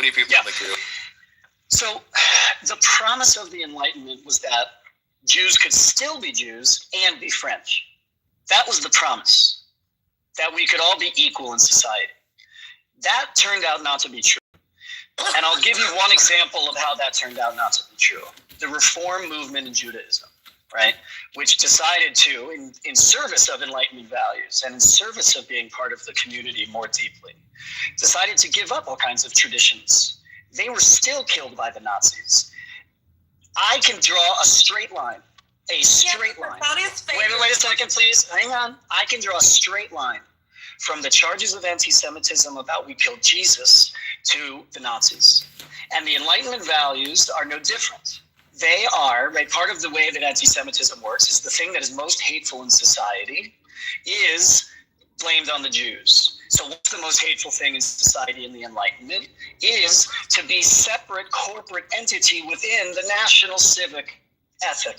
many people in the queue. So the promise of the Enlightenment was that Jews could still be Jews and be French. That was the promise, that we could all be equal in society. That turned out not to be true. And I'll give you one example of how that turned out not to be true. The Reform movement in Judaism, right, which decided to, in service of Enlightenment values and in service of being part of the community more deeply, decided to give up all kinds of traditions. They were still killed by the Nazis. I can draw a straight line. A straight line. Wait a second, please. Hang on. I can draw a straight line from the charges of anti-Semitism about we killed Jesus to the Nazis. And the Enlightenment values are no different. They are, right, part of the way that anti-Semitism works is the thing that is most hateful in society is blamed on the Jews. So what's the most hateful thing in society in the Enlightenment is to be separate corporate entity within the national civic ethic.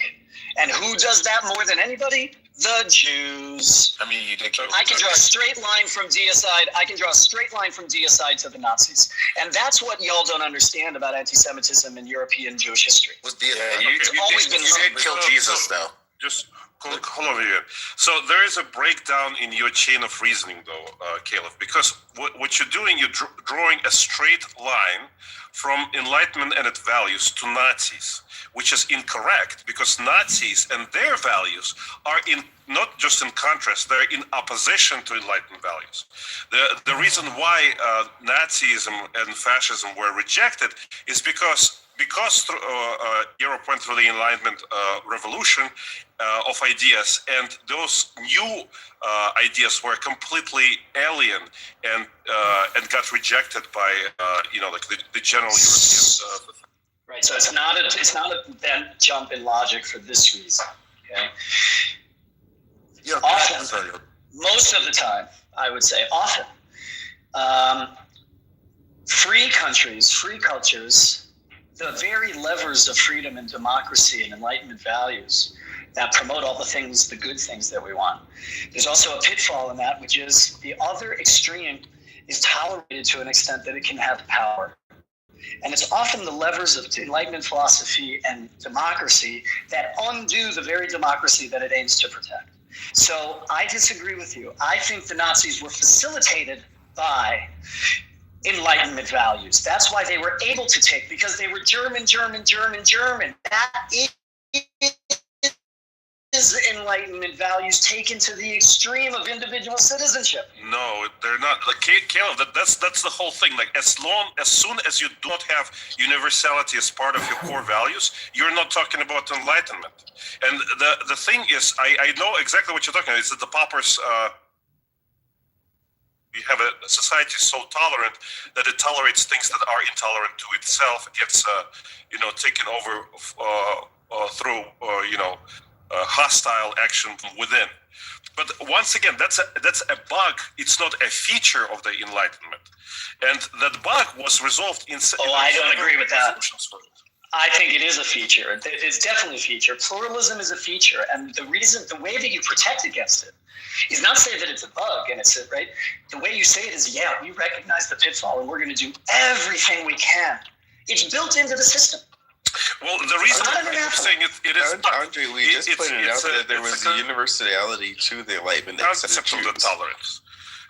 And who does that more than anybody? The Jews. I mean, you did. I can draw a straight line from deicide. I can draw a straight line from deicide to the Nazis, and that's what y'all don't understand about anti-Semitism in European Jewish history. You did kill Jesus, though. Just hold over here. So there is a breakdown in your chain of reasoning, though, Caleb, because what you're doing, you're drawing a straight line from Enlightenment and its values to Nazis, which is incorrect, because Nazis and their values are not just in contrast, they're in opposition to Enlightenment values. The reason why Nazism and fascism were rejected is because Europe went through the Enlightenment revolution of ideas, and those new ideas were completely alien and got rejected by the general European. Right, so it's not a bent jump in logic for this reason. Okay. Yeah, often, most of the time, I would say, often, free countries, free cultures, the very levers of freedom and democracy and Enlightenment values that promote all the good things that we want. There's also a pitfall in that, which is the other extreme is tolerated to an extent that it can have power. And it's often the levers of Enlightenment philosophy and democracy that undo the very democracy that it aims to protect. So I disagree with you. I think the Nazis were facilitated by Enlightenment values. That's why they were able to take, because they were German. That is Enlightenment values taken to the extreme of individual citizenship. No, they're not. Like Caleb, that's the whole thing. Like as soon as you don't have universality as part of your core values, you're not talking about Enlightenment. And the thing is, I know exactly what you're talking about. Is that the paupers? We have a society so tolerant that it tolerates things that are intolerant to itself. It gets, taken over through, hostile action from within. But once again, that's a bug. It's not a feature of the Enlightenment, and that bug was resolved in. I don't agree with that. I think it is a feature. It's definitely a feature. Pluralism is a feature, and the way that you protect against it is not say that it's a bug and it's right. The way you say it is, we recognize the pitfall and we're going to do everything we can. It's built into the system. Well, the reason I'm saying it is Andre, we just pointed out that there was a universality to the Enlightenment concept of the tolerance.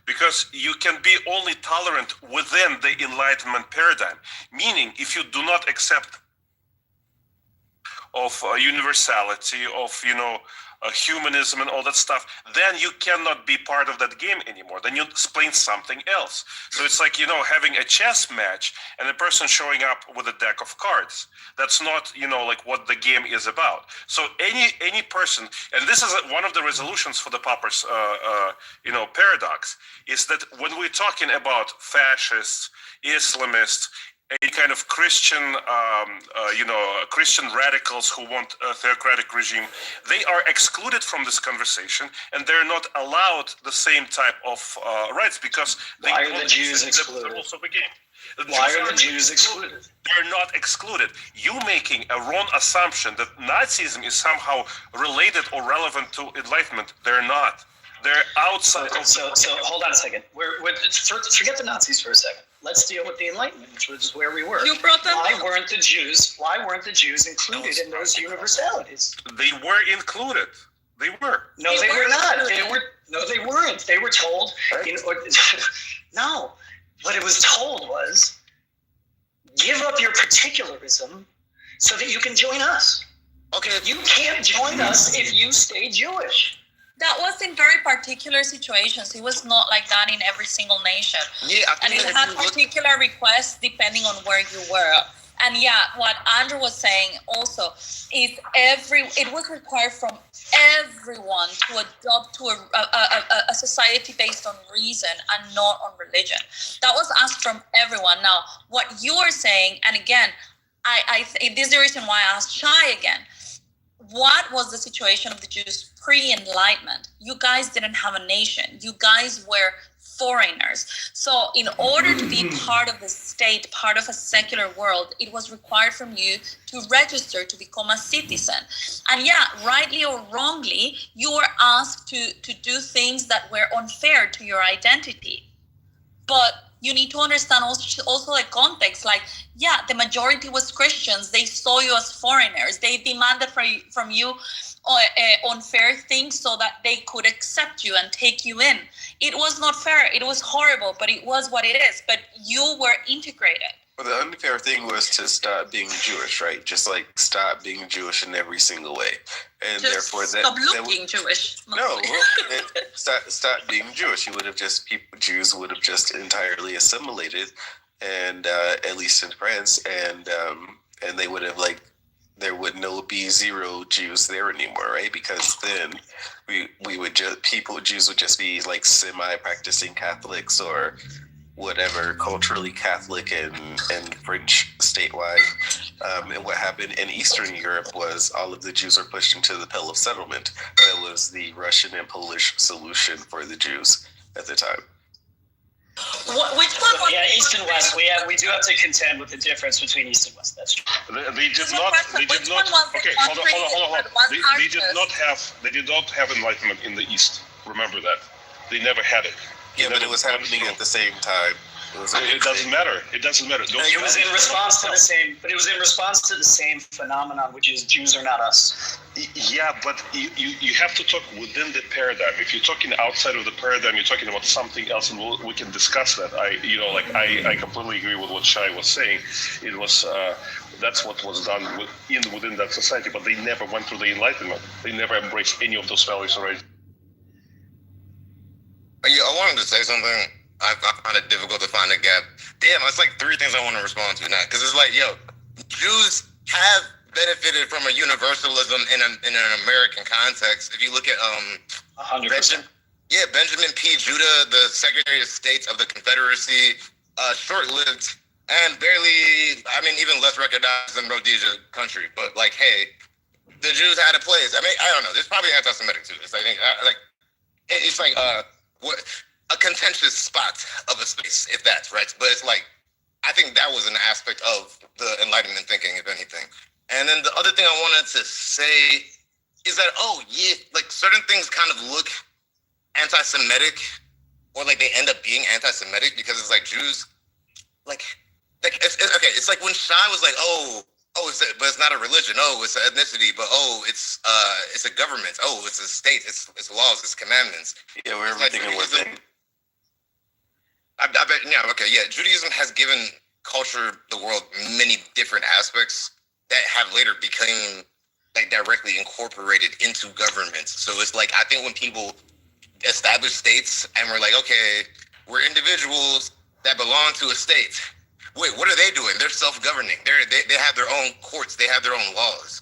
Because you can be only tolerant within the Enlightenment paradigm. Meaning, if you do not accept of universality, of humanism and all that stuff, then you cannot be part of that game anymore. Then you explain something else. So it's like, having a chess match and a person showing up with a deck of cards. That's not, like what the game is about. So any person, and this is one of the resolutions for the Popper's, paradox, is that when we're talking about fascists, Islamists, a kind of Christian, Christian radicals who want a theocratic regime, they are excluded from this conversation, and they're not allowed the same type of rights because they Why are the Jews excluded? The rules of the game. Why are the Jews excluded? They're not excluded. You making a wrong assumption that Nazism is somehow related or relevant to Enlightenment. They're not. They're outside. So hold on a second. Forget the Nazis for a second. Let's deal with the Enlightenment, which was where we were. You brought them. Why weren't the Jews included in those universalities? They were included. They were. No, they were not. They weren't. They were told. No. What it was told was, give up your particularism so that you can join us. Okay, you can't join us if you stay Jewish. That was in very particular situations. It was not like that in every single nation. Yeah, I And think it had particular requests depending on where you were. And yeah, what Andrew was saying also is it was required from everyone to adopt to a society based on reason and not on religion. That was asked from everyone. Now, what you are saying, and again, this is the reason why I asked Shai again. What was the situation of the Jews pre-Enlightenment? You guys didn't have a nation. You guys were foreigners. So in order to be part of the state, part of a secular world, it was required from you to register to become a citizen. And yeah, rightly or wrongly, you were asked to do things that were unfair to your identity. But you need to understand also the context. Like, yeah, the majority was Christians. They saw you as foreigners. They demanded from you unfair things so that they could accept you and take you in. It was not fair. It was horrible, but it was what it is. But you were integrated. Well, the unfair thing was to stop being Jewish, right? Just like stop being Jewish in every single way, and Just therefore stop looking Jewish. No, stop being Jewish. Jews would have just entirely assimilated, and at least in France, and they would have there would be zero Jews there anymore, right? Because then Jews would just be like semi-practicing Catholics or whatever, culturally Catholic and French statewide. And what happened in Eastern Europe was all of the Jews were pushed into the Pale of Settlement. That was the Russian and Polish solution for the Jews at the time. Which one was East and West. We do have to contend with the difference between East and West. That's true. They did not. Okay, hold on. They did not have enlightenment in the East. Remember that. They never had it. Yeah, but it was happening at the same time. It doesn't matter. It doesn't matter. It was in response to the same. But it was in response to the same phenomenon, which is Jews are not us. Yeah, but you have to talk within the paradigm. If you're talking outside of the paradigm, you're talking about something else, and we can discuss that. I completely agree with what Shai was saying. It was that's what was done within that society, but they never went through the Enlightenment. They never embraced any of those values already. I wanted to say something. I find it difficult to find a gap. Damn, it's like three things I want to respond to now. Because it's like, Jews have benefited from a universalism in an American context. If you look at 100%. Benjamin P. Judah, the Secretary of State of the Confederacy, short-lived and barely, even less recognized than Rhodesia country. But hey, the Jews had a place. I don't know. There's probably anti-Semitic to this. I think it's like a contentious spot of a space, if that's right. But it's I think that was an aspect of the Enlightenment thinking, if anything. And then the other thing I wanted to say is that, certain things kind of look anti-Semitic, or they end up being anti-Semitic because it's Jews, it's like when Shai was but it's not a religion. Oh, it's an ethnicity. But it's a government. Oh, it's a state. It's laws. It's commandments. Yeah, where everything was in. I bet. Yeah. Okay. Yeah. Judaism has given culture, the world, many different aspects that have later become directly incorporated into government. So it's I think when people establish states and we're okay, we're individuals that belong to a state. Wait, what are they doing? They're self-governing. They have their own courts. They have their own laws.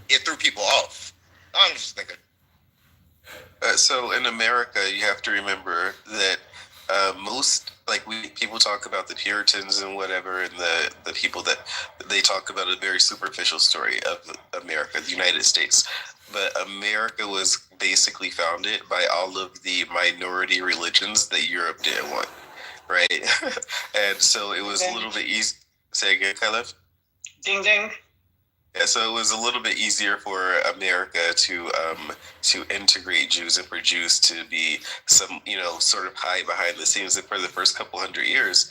It threw people off. I'm just thinking. So in America, you have to remember that most people talk about the Puritans and whatever, and the people that they talk about a very superficial story of America, the United States. But America was basically founded by all of the minority religions that Europe didn't want. Right, and so it was a little bit easy. Say again, Caleb. Ding ding. Yeah, so it was a little bit easier for America to integrate Jews and for Jews to be some, sort of high behind the scenes. And for the first couple hundred years,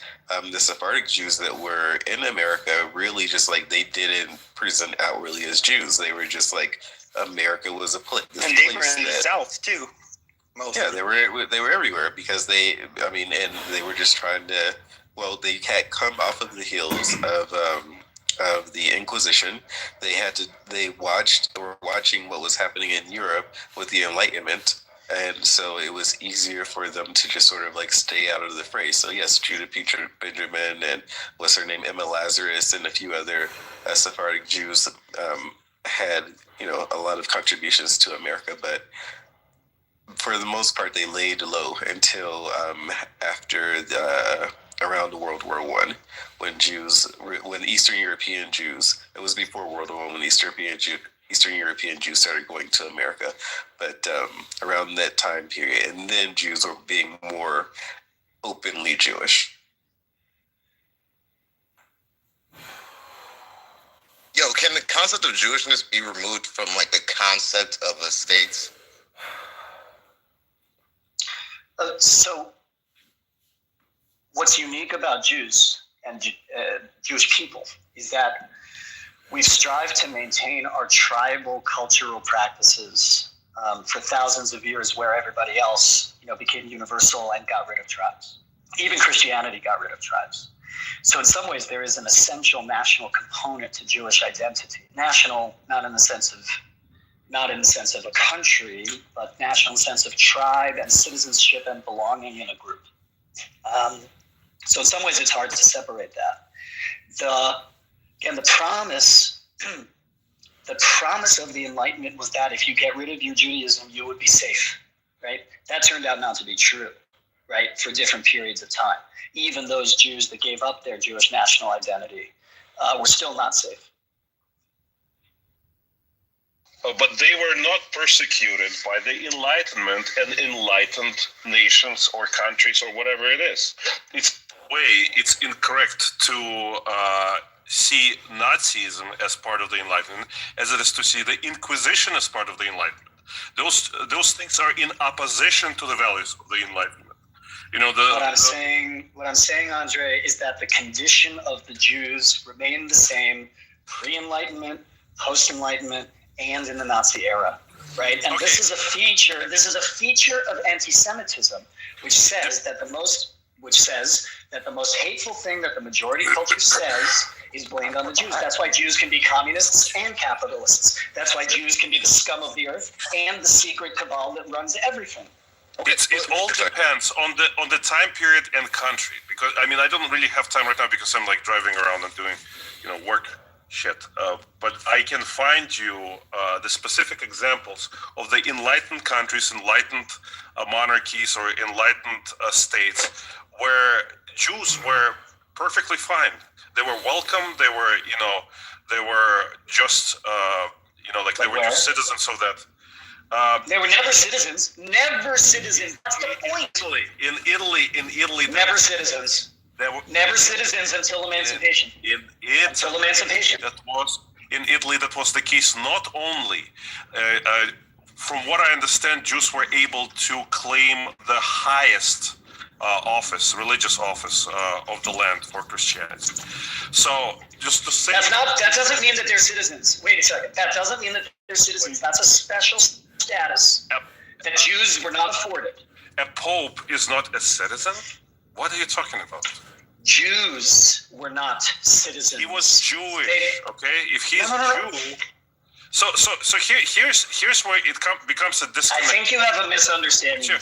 the Sephardic Jews that were in America really just like they didn't present outwardly as Jews. They were just like America was a place. And they were in the South too. Mostly. Yeah, they were everywhere because and they were just trying to. Well, they had come off of the heels of the Inquisition. They were watching what was happening in Europe with the Enlightenment, and so it was easier for them to just sort of like stay out of the fray. So yes, Judah Peter Benjamin and what's her name, Emma Lazarus, and a few other Sephardic Jews had a lot of contributions to America, but for the most part they laid low until after around World War I, when Eastern European Jews, it was before World War I when Eastern European Jews started going to America, but around that time period, and then Jews were being more openly Jewish. Yo, can the concept of Jewishness be removed from like the concept of a state? So, what's unique about Jews and Jewish people is that we strive to maintain our tribal cultural practices for thousands of years, where everybody else, became universal and got rid of tribes. Even Christianity got rid of tribes. So in some ways, there is an essential national component to Jewish identity. National, not in the sense of a country, but national sense of tribe and citizenship and belonging in a group. So in some ways, it's hard to separate that. The promise of the Enlightenment was that if you get rid of your Judaism, you would be safe, right? That turned out not to be true, right? For different periods of time. Even those Jews that gave up their Jewish national identity were still not safe. But they were not persecuted by the Enlightenment and enlightened nations or countries or whatever it is. It's incorrect to see Nazism as part of the Enlightenment as it is to see the Inquisition as part of the Enlightenment. Those things are in opposition to the values of the Enlightenment. What I'm saying, Andre, is that the condition of the Jews remained the same pre-Enlightenment, post-Enlightenment, and in the Nazi era, right? And This is a feature of anti-Semitism, which says that the most hateful thing that the majority culture says is blamed on the Jews. That's why Jews can be communists and capitalists. That's why Jews can be the scum of the earth and the secret cabal that runs everything. It all depends on the time period and country, because I don't really have time right now because I'm like driving around and doing work shit, but I can find you the specific examples of the enlightened countries, enlightened monarchies, or enlightened states where Jews were perfectly fine. They were welcome. They were just they were just citizens of that. They were never citizens. Never citizens. That's the point. In Italy. Never citizens. Never citizens until emancipation. Until emancipation. In Italy, that was the case. Not only, from what I understand, Jews were able to claim the highest religious office of the land for Christianity. So, just to say, that doesn't mean that they're citizens. Wait a second. That doesn't mean that they're citizens. That's a special status that Jews were not afforded. A pope is not a citizen? What are you talking about? Jews were not citizens. He was Jewish. Okay, if he's Jew. So here's where it becomes a disconnect. I think you have a misunderstanding. Sure.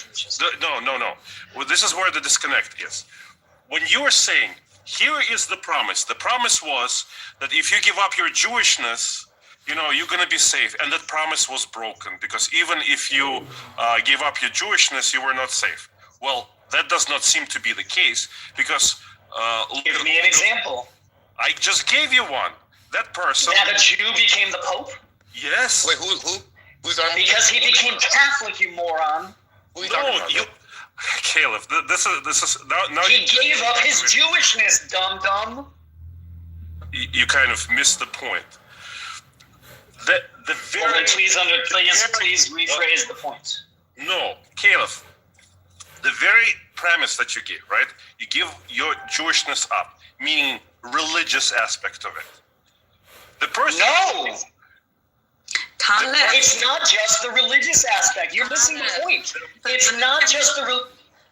No. Well, this is where the disconnect is. When you are saying, here is the promise. The promise was that if you give up your Jewishness, you're going to be safe. And that promise was broken, because even if you gave up your Jewishness, you were not safe. Well, that does not seem to be the case, because... give me an example. I just gave you one. That person... That a Jew became the Pope? Yes. Wait, who's on? Because he became Catholic, you moron. Who are you talking about? Caleb, this is now he gave up his Jewishness, dum-dum. You kind of missed the point. The Well, then very please rephrase the point. no, Caleb. The very premise that you give, right? You give your Jewishness up, meaning religious aspect of it. The person. No, Caleb, it's not just the religious aspect. You're missing the point. It's not just the.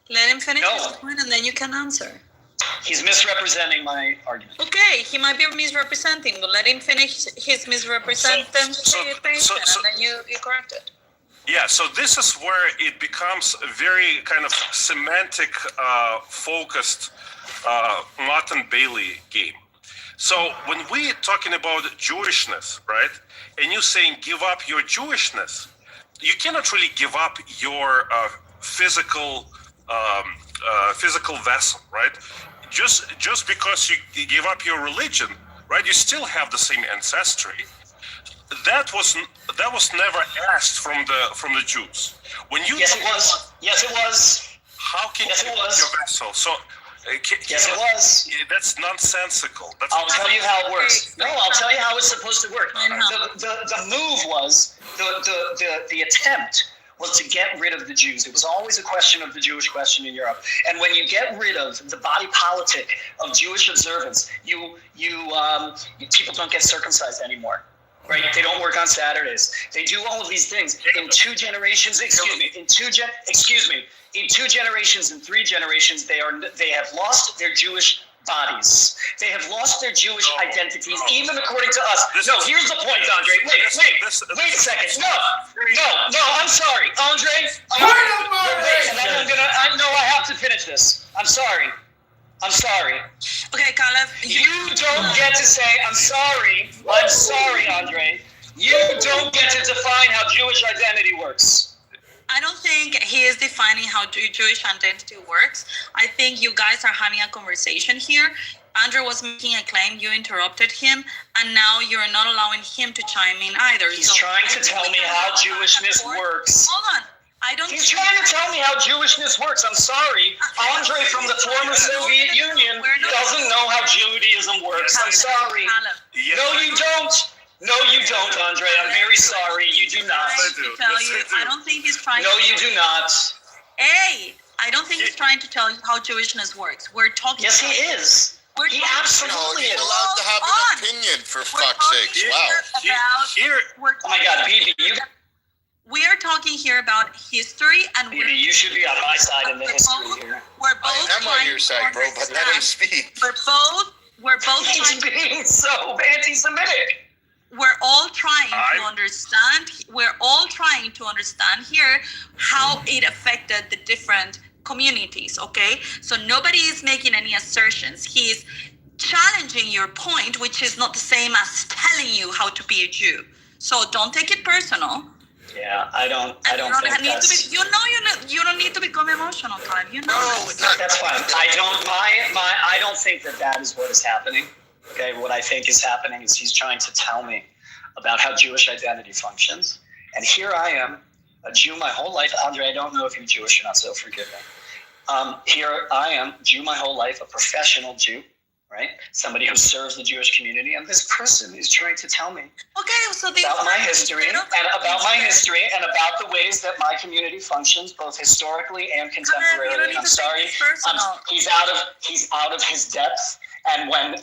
let him finish No. his point and then you can answer. He's misrepresenting my argument. Okay, he might be misrepresenting, but let him finish his misrepresentation and then you correct it. Yeah, so this is where it becomes a very kind of semantic focused Mott and Bailey game. So when we're talking about Jewishness, right, and you're saying give up your Jewishness, you cannot really give up your physical vessel, right? Just because you give up your religion, right, you still have the same ancestry. That was never asked from the Jews. When you Yes, it was. Yes, it was. how can Yes, you it give up was. your vessel? So Yes, it was. that's nonsensical. That's I'll tell you how it works. Okay. No, I'll tell you how it's supposed to work. And how? The move was the attempt was to get rid of the Jews. It was always a question of the Jewish question in Europe. And when you get rid of the body politic of Jewish observance, you people don't get circumcised anymore. Right? They don't work on Saturdays. They do all of these things. In 2 generations, in 2 generations and 3 generations, they have lost their Jewish bodies. They have lost their Jewish identities, even according to us. Here's the point, Andre. Wait a second. No, I'm sorry. Andre, wait, and then I have to finish this. I'm sorry. Okay, Caleb, You don't get to say, I'm sorry, Andre. You don't get to define how Jewish identity works. I don't think he is defining how Jewish identity works. I think you guys are having a conversation here. Andrew was making a claim, you interrupted him, and now you're not allowing him to chime in either. He's trying to tell me how Jewishness works. Hold on. He's trying to tell me how Jewishness works. I'm sorry. Andre from the former Soviet Union doesn't know how Judaism works. I'm sorry. No, you don't. No, you don't, Andre. I'm very sorry. You do not. I don't think he's trying No, to you do not. Hey, I don't think he's trying to tell you how Jewishness works. We're talking Yes, he is. He absolutely He's is. allowed to have an opinion, for fuck's sake. Wow. Oh my God, Bibi, We are talking here about history, and you should be on my side in the history here. We're both I'm on your side, bro, but let him speak. We're both He's being so anti-Semitic. we're all trying to understand. We're all trying to understand here how it affected the different communities. Okay, so nobody is making any assertions. He's challenging your point, which is not the same as telling you how to be a Jew. So don't take it personal. Yeah, I don't think that's... You don't need to become emotional, Clive. You know. No, That's fine. I don't think that is what is happening. Okay, what I think is happening is he's trying to tell me about how Jewish identity functions. And here I am, a Jew my whole life. Andre, I don't know if you're Jewish or not, so forgive me. Here I am, Jew my whole life, a professional Jew, right? Somebody who serves the Jewish community. And this person is trying to tell me about my history and about the ways that my community functions, both historically and contemporarily. I'm sorry, he's out of his depth. And when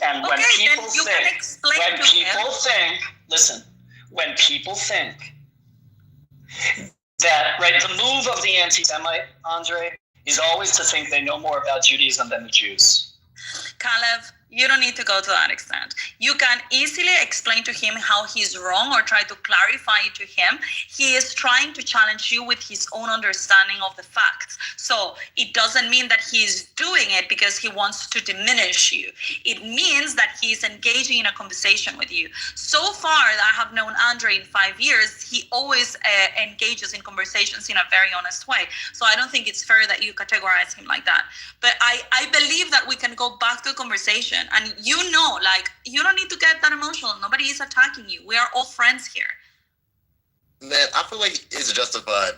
people think that, right, the move of the anti-Semite, Andre, is always to think they know more about Judaism than the Jews. Caleb, you don't need to go to that extent. You can easily explain to him how he's wrong or try to clarify it to him. He is trying to challenge you with his own understanding of the facts. So it doesn't mean that he's doing it because he wants to diminish you. It means that he's engaging in a conversation with you. So far, I have known Andre in 5 years. He always engages in conversations in a very honest way. So I don't think it's fair that you categorize him like that. But I believe that we can go back to a conversation. And you don't need to get that emotional. Nobody is attacking you. We are all friends here. Man, I feel like it's justified,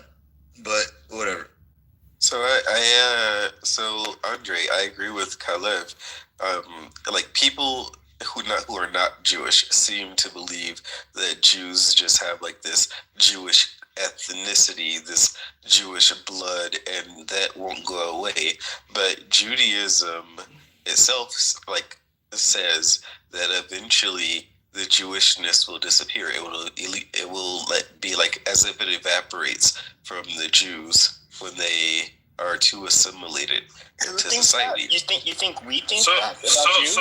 but whatever. So so Andre, I agree with Kalev. Like people who who are not Jewish seem to believe that Jews just have like this Jewish ethnicity, this Jewish blood, and that won't go away. But Judaism itself, like, says that eventually the Jewishness will disappear. It will be like as if it evaporates from the Jews when they are too assimilated into society. You think we think So, that about Jews?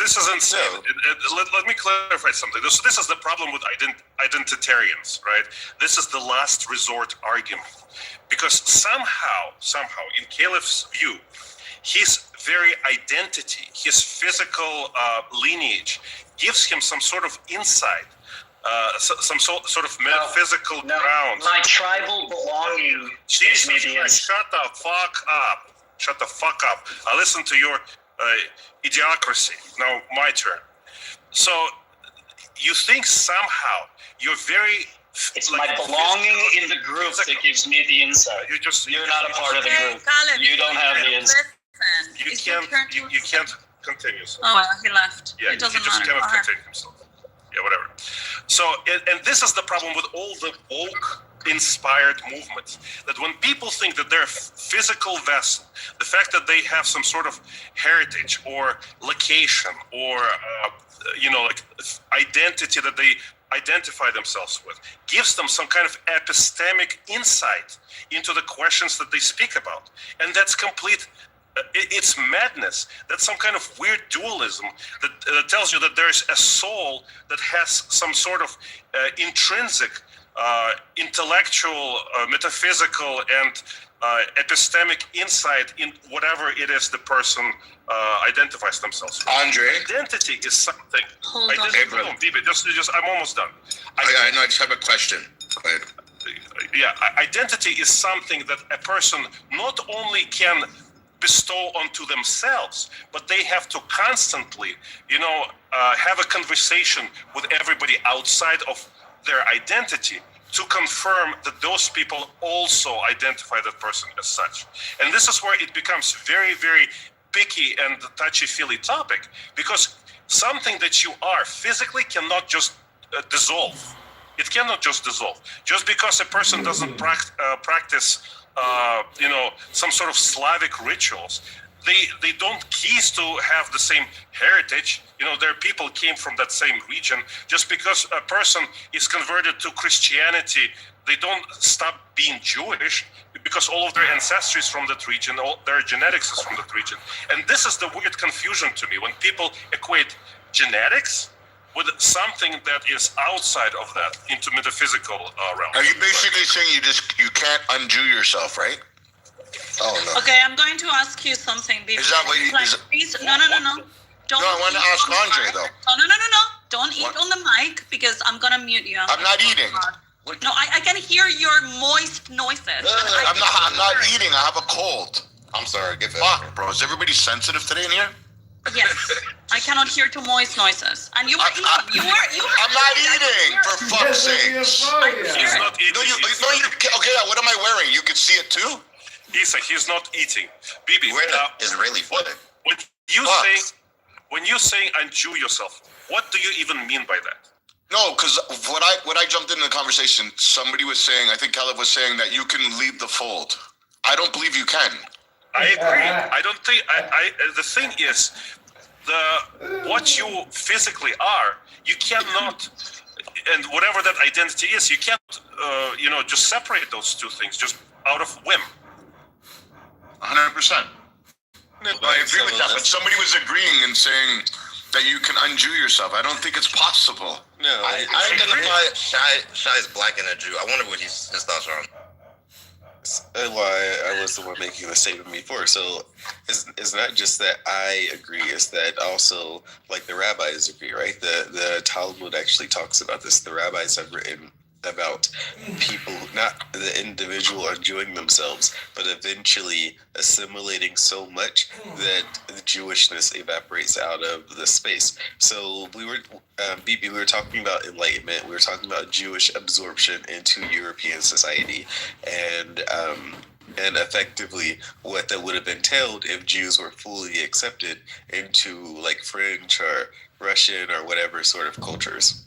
this is insane. No. Let me clarify something. This is the problem with identitarians, right? This is the last resort argument, because somehow, in Caleb's view, his very identity, his physical lineage, gives him some sort of insight, some sort of metaphysical ground. My tribal belonging gives me the Christ, shut the fuck up. Shut the fuck up. I listen to your idiocracy. Now my turn. So you think somehow you're very... It's my belonging in the group that gives me the insight. You're not a part of the group. Caleb, You don't have the insight. listen. You can't continue. So. Oh, well, he left. Yeah, It doesn't he just matter. cannot Okay. contain himself. Yeah, whatever. So, and this is the problem with all the woke inspired movements, that when people think that they're a physical vessel, the fact that they have some sort of heritage or location or like identity that they identify themselves with, gives them some kind of epistemic insight into the questions that they speak about. And that's complete... It's madness. That's some kind of weird dualism that tells you that there's a soul that has some sort of intrinsic, intellectual, metaphysical, and epistemic insight in whatever it is the person identifies themselves with. Andre? Identity is something. Hold on. Hey, brother. I'm almost done. I know, I just have a question. Go ahead. Yeah, identity is something that a person not only can bestow onto themselves, but they have to constantly, have a conversation with everybody outside of their identity to confirm that those people also identify that person as such. And this is where it becomes very, very picky and touchy-feely topic, because something that you are physically cannot just dissolve. It cannot just dissolve. Just because a person doesn't practice some sort of Slavic rituals, they don't cease to have the same heritage. Their people came from that same region. Just because a person is converted to Christianity, they don't stop being Jewish, because all of their ancestry is from that region, all their genetics is from that region. And this is the weird confusion to me, when people equate genetics with something that is outside of that into metaphysical realm. Are you basically saying you can't undo yourself, right? Oh, no. Okay, I'm going to ask you something. Is that what you... Please, no. Don't No, I want to eat ask on the Andre, mic. though. Oh, no. Don't eat What? on the mic, because I'm going to mute you. I'm not eating. No, I can hear your moist noises. I'm not eating. I have a cold. I'm sorry. Get that. Fuck, bro. Is everybody sensitive today in here? Yes, I cannot hear too moist noises. And you were eating. You were. I'm not eating, for fuck's sake. He's not eating. Okay, what am I wearing? You can see it too? Isa, he's not eating. Bibi, Israeli flag. when you say undo yourself, what do you even mean by that? No, because when I jumped into the conversation, somebody was saying, I think Caleb was saying that you can leave the fold. I don't believe you can. I agree. I don't think. The thing is, what you physically are, you cannot, and whatever that identity is, you can't, just separate those two things just out of whim. 100%. I agree with that, but somebody was agreeing and saying that you can undo yourself. I don't think it's possible. No, I identify Shai as black and a Jew. I wonder what his thoughts are on. why I was the one making the statement before. So it's not just that I agree, it's that also, like, the rabbis agree, right? The Talmud actually talks about this. The rabbis have written about people, not the individual undoing themselves, but eventually assimilating so much that the Jewishness evaporates out of the space. So we were talking about enlightenment. We were talking about Jewish absorption into European society, and effectively what that would have entailed if Jews were fully accepted into, like, French or Russian or whatever sort of cultures.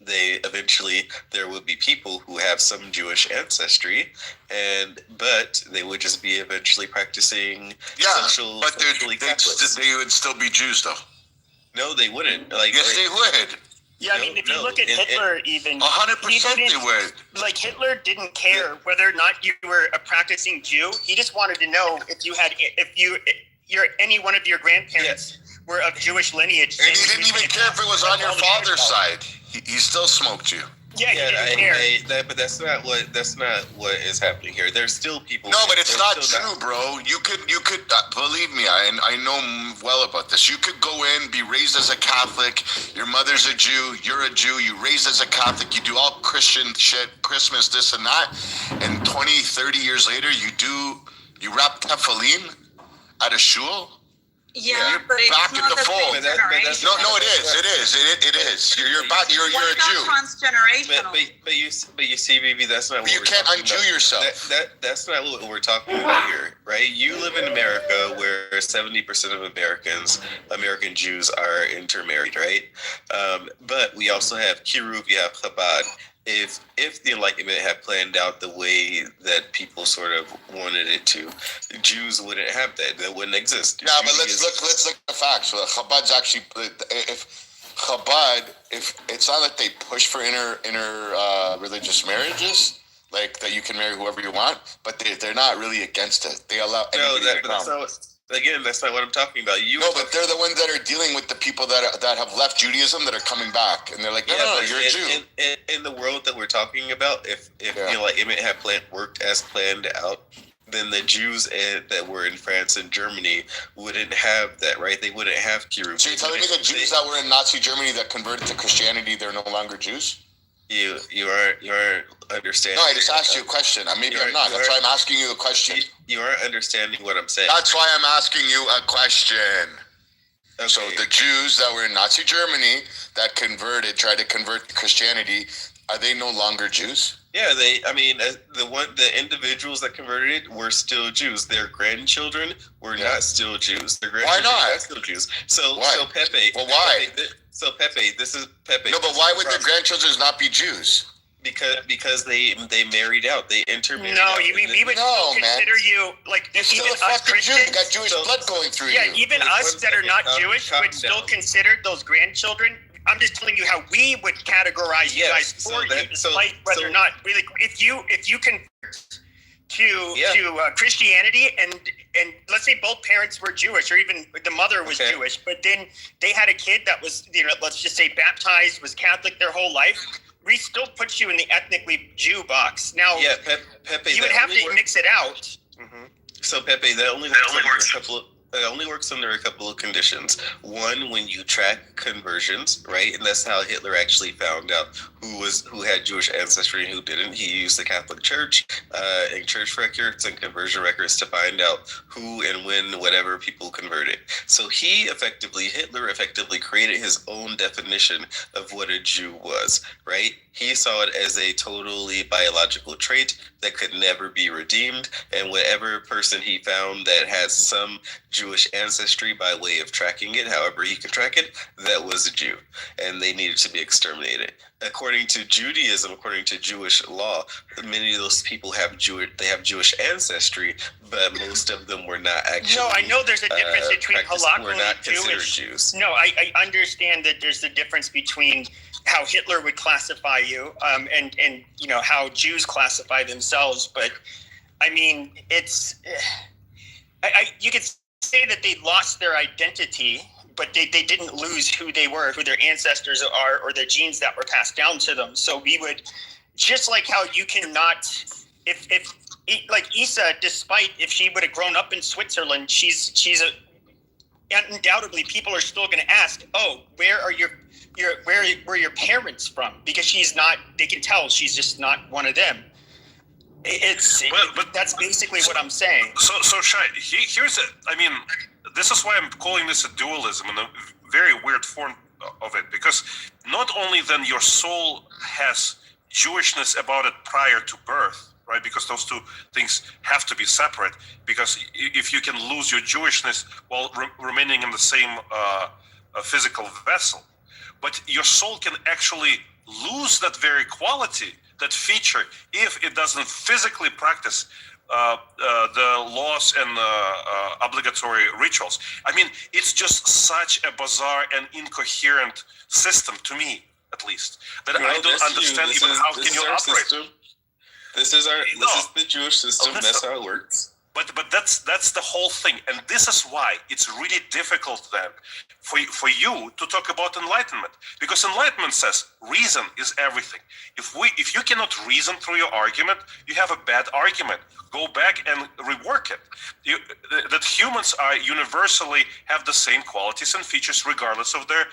There would be people who have some Jewish ancestry, but they would just be eventually practicing socially Catholics. They would still be Jews, though. No, they wouldn't. Like, yes, they would. Yeah, I mean, if you look at Hitler, even 100% they would. Like, Hitler didn't care whether or not you were a practicing Jew. He just wanted to know if any one of your grandparents were of Jewish lineage. And he didn't even care if it was on your father's side. He still smoked you. Yeah, he didn't care. But that's not what is happening here. There's still people. No, but it's not true, bro. You could believe me. I know well about this. You could go in, be raised as a Catholic. Your mother's a Jew. You're a Jew. You raised as a Catholic. You do all Christian shit, Christmas, this and that. And 20, 30 years later, you wrap tefillin at a shul. Yeah, but it's back in not the fold. same generation. No, it is. You're back. You're a Jew. Transgenerational. But you see, baby, that's not. But you can't unjew yourself. That's not what we're talking about here, right? You live in America, where 70% of American Jews are intermarried, right? But we also have Kiruv, we have Chabad. If the Enlightenment had planned out the way that people sort of wanted it to, Jews wouldn't have that. That wouldn't exist. Yeah, but let's look at the facts. So Chabad's actually, if it's not that they push for inter religious marriages, like that you can marry whoever you want, but they're not really against it. They allow anybody to come. Again, that's not what I'm talking about. But they're the ones that are dealing with the people that have left Judaism that are coming back, and they're like, no, you're a Jew. In the world that we're talking about, if the Enlightenment had worked as planned out, then the Jews that were in France and Germany wouldn't have that, right? They wouldn't have Kiruv. So you're telling me the Jews that were in Nazi Germany that converted to Christianity, they're no longer Jews? You aren't understanding. No, I just asked you a question. Maybe I'm not. That's why I'm asking you a question. You aren't understanding what I'm saying. That's why I'm asking you a question. Okay. So the Jews that were in Nazi Germany that tried to convert to Christianity, are they no longer Jews? Yeah, the individuals that converted were still Jews. Their grandchildren were not still Jews. Why not? Are still Jews. So Pepe. Well, why? This is Pepe. No, but why would their grandchildren not be Jews? Because they married out. They intermarried. No, we would still consider you like you're even still us Christians. You got Jewish blood going through you. Yeah, even us that are not Jewish would still consider those grandchildren. I'm just telling you how we would categorize you guys for you, despite whether or not really. If you convert to Christianity and let's say both parents were Jewish or even the mother was Jewish, but then they had a kid that was let's just say baptized, was Catholic their whole life. We still put you in the ethnically Jew box. Now, Pepe, you would have to mix it out. Mm-hmm. So Pepe, that only works under a couple of conditions. One, when you track conversions, right, and that's how Hitler actually found out who had Jewish ancestry and who didn't. He used the Catholic Church and church records and conversion records to find out who and when whatever people converted. So Hitler effectively created his own definition of what a Jew was, right? He saw it as a totally biological trait that could never be redeemed, and whatever person he found that has some Jewish ancestry by way of tracking it, however he could track it, that was a Jew, and they needed to be exterminated. According to Judaism, according to Jewish law, many of those people have Jewish ancestry, but most of them were not actually. No, I know there's a difference between halakha and Jewish. Jews. No, I understand that there's a difference between how Hitler would classify you, and how Jews classify themselves. But I mean, it's you could say that they lost their identity, but they didn't lose who they were, who their ancestors are, or their genes that were passed down to them. So we would, just like how you cannot, if like Issa, despite if she would have grown up in Switzerland, undoubtedly people are still going to ask, oh, where were your parents from? Because she's not, they can tell she's just not one of them. But that's basically what I'm saying. So Shai, here's it. I mean, this is why I'm calling this a dualism in a very weird form of it, because not only then your soul has Jewishness about it prior to birth, right? Because those two things have to be separate. Because if you can lose your Jewishness while remaining in the same a physical vessel, but your soul can actually lose that very quality, that feature, if it doesn't physically practice the laws and obligatory rituals. I mean, it's just such a bizarre and incoherent system to me, at least, that I don't understand even how can you operate. System. This is the Jewish system. That's how it works. But that's the whole thing, and this is why it's really difficult then for you to talk about enlightenment, because enlightenment says reason is everything. If you cannot reason through your argument, you have a bad argument. Go back and rework it. That humans are universally have the same qualities and features regardless of their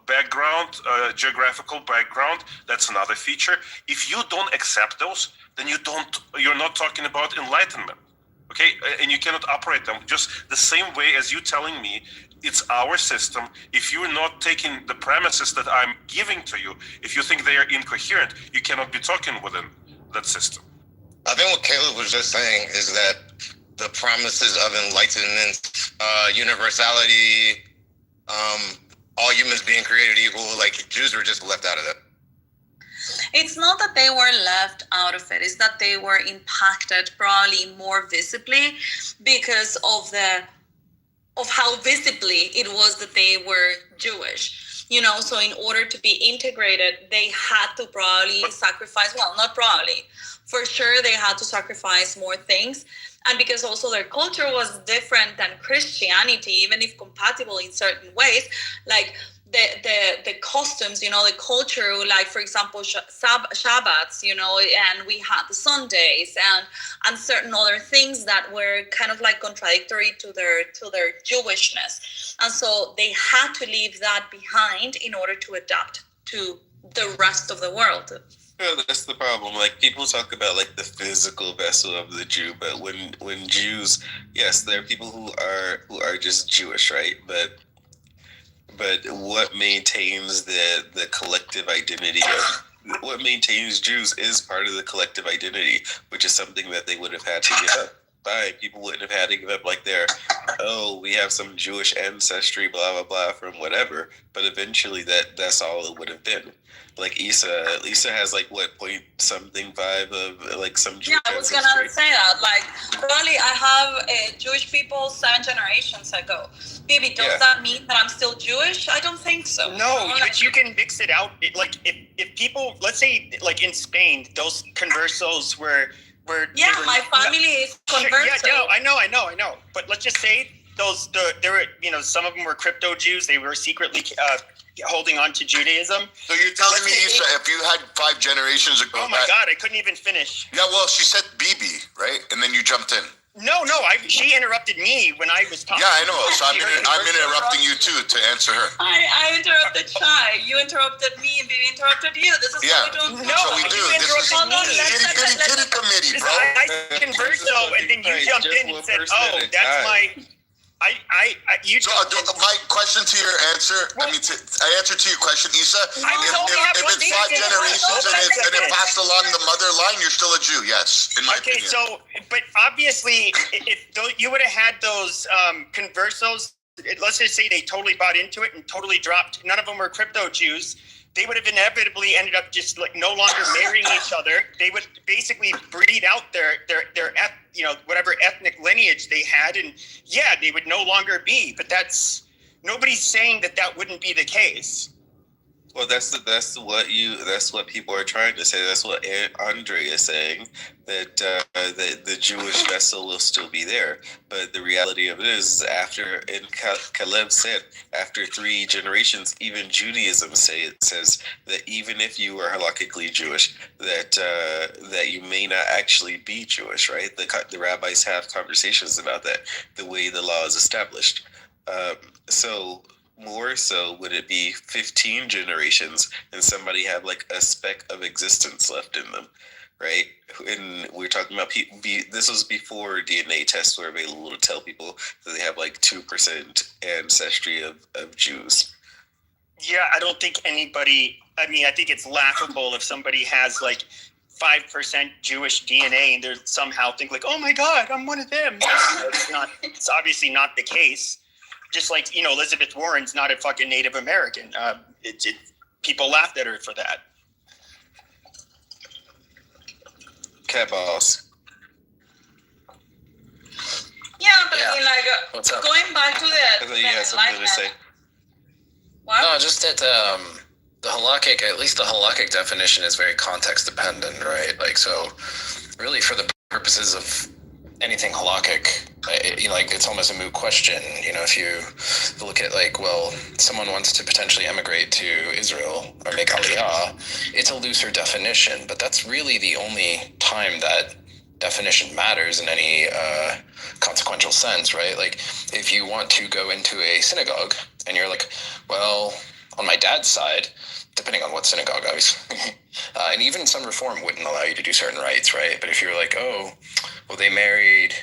background, geographical background. That's another feature. If you don't accept those, then you're not talking about enlightenment, okay? And you cannot operate them just the same way as you telling me it's our system. If you're not taking the premises that I'm giving to you, if you think they are incoherent, you cannot be talking within that system. I think what Caleb was just saying is that the promises of enlightenment, universality, all humans being created equal, like Jews were just left out of that. It's not that they were left out of it, it's that they were impacted probably more visibly because of how visibly it was that they were Jewish. So in order to be integrated, they had to probably sacrifice, for sure they had to sacrifice more things. And because also their culture was different than Christianity, even if compatible in certain ways, like the customs, the culture, like for example, Shabbats, and we had the Sundays and certain other things that were kind of like contradictory to their Jewishness. And so they had to leave that behind in order to adapt to the rest of the world. Yeah, that's the problem. Like people talk about like the physical vessel of the Jew, but when Jews, yes, there are people who are just Jewish, right? But what maintains the collective identity of what maintains Jews is part of the collective identity, which is something that they would have had to give up. People wouldn't have had to give up like we have some Jewish ancestry, blah blah blah, from whatever. But eventually, that's all it would have been. Like Lisa has like what 0.5 of like some Jewish I was ancestry. gonna say that. Like probably I have Jewish people 7 generations ago. Maybe does that mean that I'm still Jewish? I don't think so. No, but you can mix it out. Like if people, let's say like in Spain, those conversos were my family is converso. Yeah, I know. But let's just say there were some of them were crypto Jews. They were secretly holding on to Judaism. So you're telling me, Issa, if you had 5 generations ago... Oh my God, I couldn't even finish. Yeah, well, she said Bibi, right? And then you jumped in. No, she interrupted me when I was talking. Yeah, I know. So I'm interrupting you too to answer her. I interrupted Shai. You interrupted me, and Bibi interrupted you. This is what we do. No, so we do. This is kitty committee, bro. I converso, and then you jumped in and said, "Oh, that's my." My question to your answer, I answer to your question, Issa, if it's 5 generations and it passed along the mother line, you're still a Jew, yes, in my opinion. So, but obviously, if you would have had those conversos, let's just say they totally bought into it and totally dropped, none of them were crypto Jews, they would have inevitably ended up just like no longer marrying each other. They would basically breed out their whatever ethnic lineage they had, and they would no longer be. But nobody's saying that wouldn't be the case. Well, that's what people are trying to say. That's what Andre is saying, that the Jewish vessel will still be there. But the reality of it is, and Caleb said, after 3 generations, even Judaism says that even if you are halakhically Jewish, that you may not actually be Jewish, right? The rabbis have conversations about that, the way the law is established. So more so would it be 15 generations and somebody have like a speck of existence left in them, right? And we're talking about this was before DNA tests were available to tell people that they have like 2% ancestry of Jews. Yeah, I don't think anybody, I think it's laughable if somebody has like 5% Jewish DNA and they somehow think like, oh my God, I'm one of them. It's obviously not the case. Just like, Elizabeth Warren's not a fucking Native American. People laughed at her for that. Cat Boss. Yeah, but Yeah. I mean, like, What's up? going back to I the thought you had something to say. What? No, just that the halakhic, at least the halakhic definition is very context dependent, right? Like, so really for the purposes of anything halakhic, it's almost a moot question. If you look at someone wants to potentially emigrate to Israel or make aliyah, it's a looser definition, but that's really the only time that definition matters in any consequential sense, right? Like, if you want to go into a synagogue and you're like, well, on my dad's side, depending on what synagogue, obviously, and even some reform wouldn't allow you to do certain rites, right? But if you're like, oh, well, they married,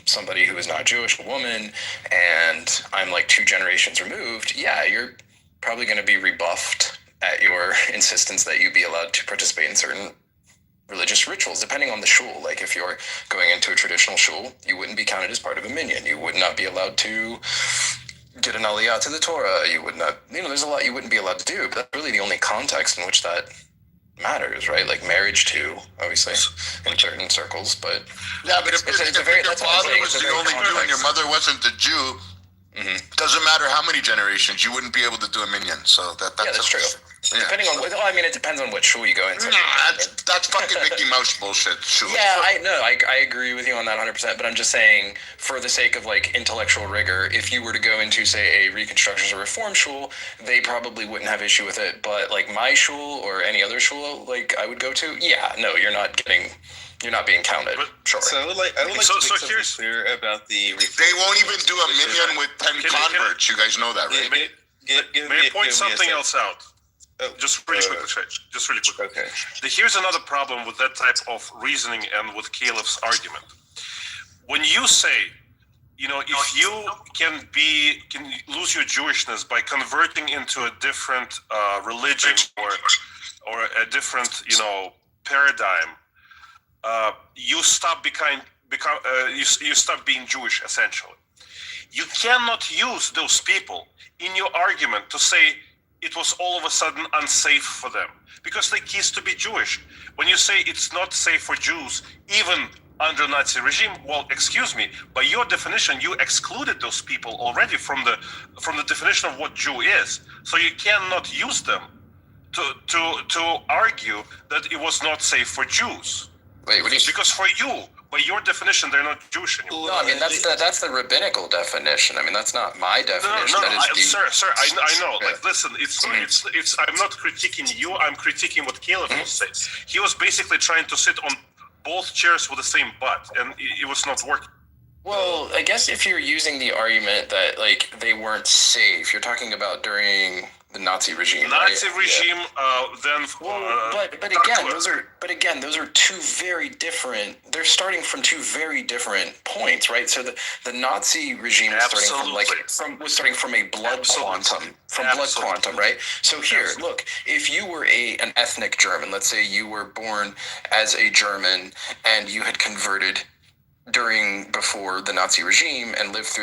somebody who is not Jewish, a woman, and I'm like 2 generations removed, yeah, you're probably going to be rebuffed at your insistence that you be allowed to participate in certain religious rituals, depending on the shul. Like, if you're going into a traditional shul, you wouldn't be counted as part of a minyan. You would not be allowed to get an aliyah to the Torah. You would not, there's a lot you wouldn't be allowed to do, but that's really the only context in which that matters, right? Like marriage too, obviously, in certain circles, but Yeah, but if your father was the only Jew and your mother wasn't the Jew, doesn't matter how many generations, you wouldn't be able to do a minyan. So that's true. Yeah. Depending on, it depends on what shul you go into. Nah, that's fucking Mickey Mouse bullshit. Sure. Yeah, I agree with you on that 100%, but I'm just saying, for the sake of intellectual rigor, if you were to go into, say, a Reconstructions or Reform shul, they probably wouldn't have issue with it, but my shul or any other shul I would go to, you're not being counted. But, sure. So I would like to make something clear about the... They won't even do a minyan with 10 converts. You guys know that, right? May I point something else out? Just really quickly. Okay. Here's another problem with that type of reasoning and with Caleb's argument. When you say, if you can lose your Jewishness by converting into a different religion or a different paradigm, you stop you stop being Jewish, essentially. You cannot use those people in your argument to say it was all of a sudden unsafe for them because they ceased to be Jewish. When you say it's not safe for Jews, even under Nazi regime, well, excuse me, by your definition, you excluded those people already from the definition of what Jew is. So you cannot use them to argue that it was not safe for Jews. Wait, what do you? Because for you, by your definition, they're not Jewish anymore. No, that's the rabbinical definition. That's not my definition. Sir, I know. Listen, it's. I'm not critiquing you. I'm critiquing what Caleb was saying. He was basically trying to sit on both chairs with the same butt, and it was not working. Well, I guess if you're using the argument that they weren't safe, you're talking about during the Nazi regime. Nazi right? regime, then. But again, those are two very different. They're starting from two very different points, right? So the Nazi regime was starting from a blood quantum, right? So here, look, if you were an ethnic German, let's say you were born as a German and you had converted before the Nazi regime and lived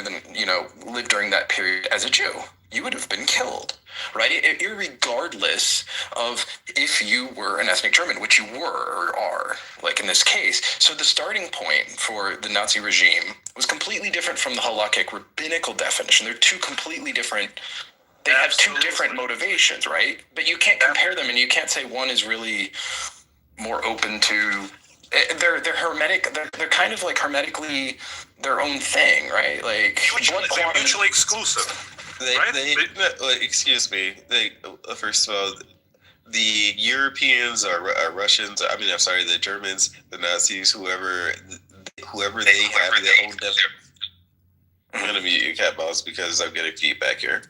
during that period as a Jew, you would have been killed, right? Irregardless of if you were an ethnic German, which you were or are, in this case. So the starting point for the Nazi regime was completely different from the halakhic rabbinical definition. They're two completely different. They have two different motivations, right? But you can't compare them, and you can't say one is really more open to. They're hermetic. They're kind of hermetically their own thing, right? They're mutually exclusive. Excuse me. First of all, the Europeans are Russians. The Germans, the Nazis, whoever they have their own definition. I'm gonna mute you, Cat Boss, because I'm getting feedback here.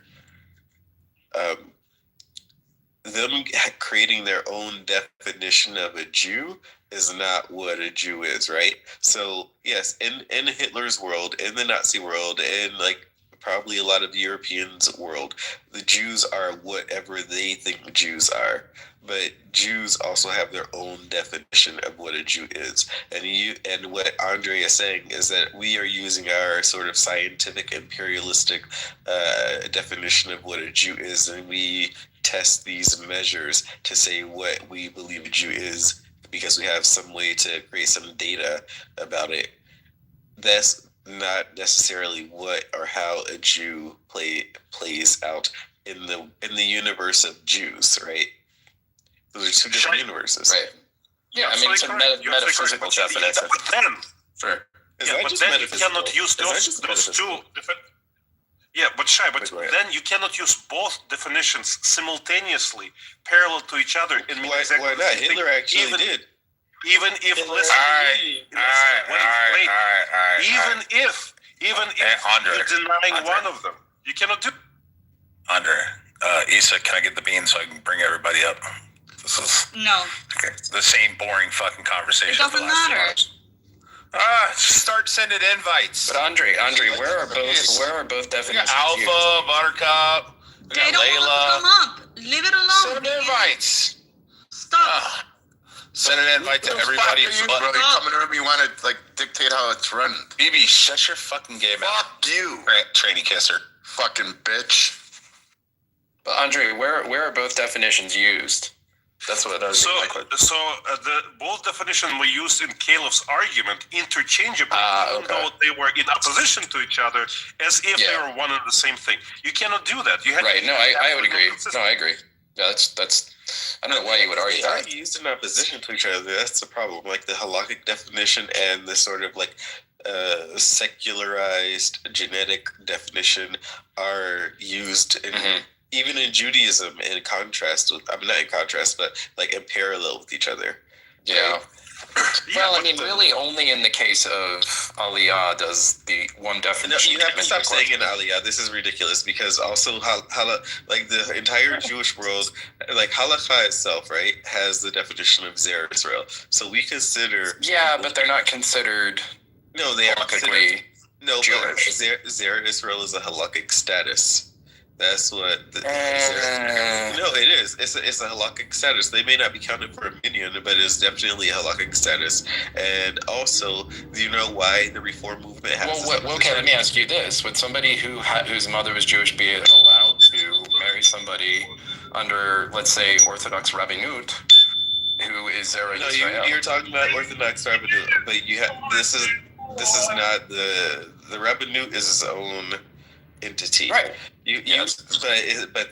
Them creating their own definition of a Jew is not what a Jew is, right? So yes, in Hitler's world, in the Nazi world, in probably a lot of Europeans' world, the Jews are whatever they think Jews are. But Jews also have their own definition of what a Jew is. And what Andre is saying is that we are using our sort of scientific, imperialistic definition of what a Jew is, and we test these measures to say what we believe a Jew is because we have some way to create some data about it. That's not necessarily what or how a Jew plays out in the universe of Jews, right? Those are two different universes. Right. Yeah, I mean, it's a metaphysical definition. But then, Sure. but then you cannot use those two different. Yeah, but Shai, but then you cannot use both definitions simultaneously, parallel to each other. And mean exactly why not? Hitler actually did. Even if even if Andre, you're denying one of them, you cannot do. Andre, Issa, can I get the bean so I can bring everybody up? This is No, okay. The same boring fucking conversation. it doesn't matter. Start sending invites. But Andre, where are both definitions? Alpha, used? Buttercup, They don't want to come up. Leave it alone. send invites. Stop. Send an invite to everybody. You, bro, you coming to me, you want to like dictate how it's run. BB, shut your fucking game out. Fuck you, Tranny kisser. fucking bitch. But Andre, where are both definitions used? That's what I was. So the both definitions were used in Caleb's argument interchangeably, even though they were in opposition to each other, as if they were one and the same thing. You cannot do that. You have right. No, I would agree. No, I agree. Yeah, that's. I don't know why you would argue that. They are used in opposition to each other. That's the problem. Like the halakhic definition and the sort of like secularized genetic definition are used in. Even in Judaism, in contrast with, not in contrast, but like in parallel with each other. Yeah. Well, I mean, really only in the case of Aliyah does the one definition. No, you have to stop saying in Aliyah. This is ridiculous because also, like the entire Jewish world, like halakha itself, right, has the definition of Zer Israel. So we consider. Yeah, but they're not considered. No, they are considered. No, Jewish. But Zer Israel is a halakhic status. That's what. No, it is. It's a halakhic status. They may not be counted for a minyan, but it's definitely a halakhic status. And also, do you know why the Reform movement has? Well, okay. Let me ask you this: would somebody whose mother was Jewish be allowed to marry somebody under, let's say, Orthodox Rabbinut, who is Zera Yisrael? No, you're talking about Orthodox Rabbinut, but you have this is not the Rabbinut is its own entity, right? But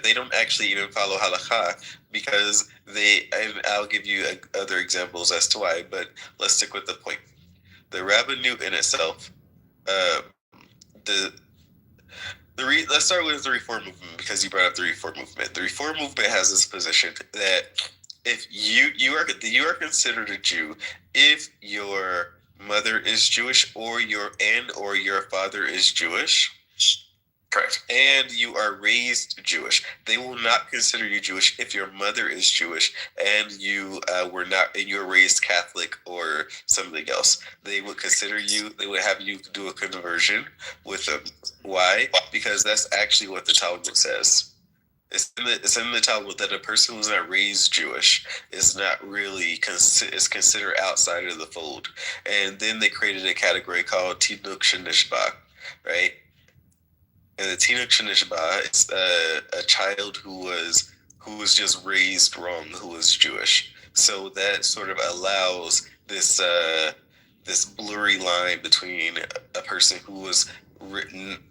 they don't actually even follow halakha because and I'll give you other examples as to why. But let's stick with the point. The Rabbinut in itself, let's start with the Reform movement because you brought up the Reform movement. The Reform movement has this position that if you are considered a Jew if your mother is Jewish or your father is Jewish. Correct. And you are raised Jewish. They will not consider you Jewish if your mother is Jewish and you were not, and you're raised Catholic or something else. They would consider you. They would have you do a conversion with them. Why? Because that's actually what the Talmud says. It's in the Talmud that a person who's not raised Jewish is not really is considered outside of the fold. And then they created a category called Tinuk Shenishba, right? And the Tinuk Shenishba is a child who was just raised wrong, who was Jewish. So that sort of allows this blurry line between a person who was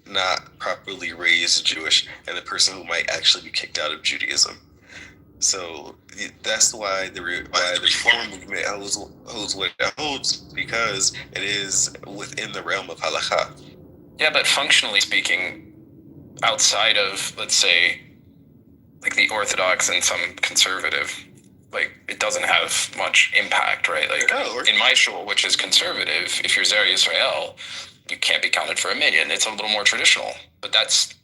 not properly raised Jewish and a person who might actually be kicked out of Judaism. So that's why the Reform movement holds what it holds, because it is within the realm of halakha. Yeah, but functionally speaking, outside of, let's say, like the Orthodox and some conservative, like it doesn't have much impact, right? Like in my shul, which is conservative, if you're Zera Yisrael, you can't be counted for a minyan. It's a little more traditional, but that's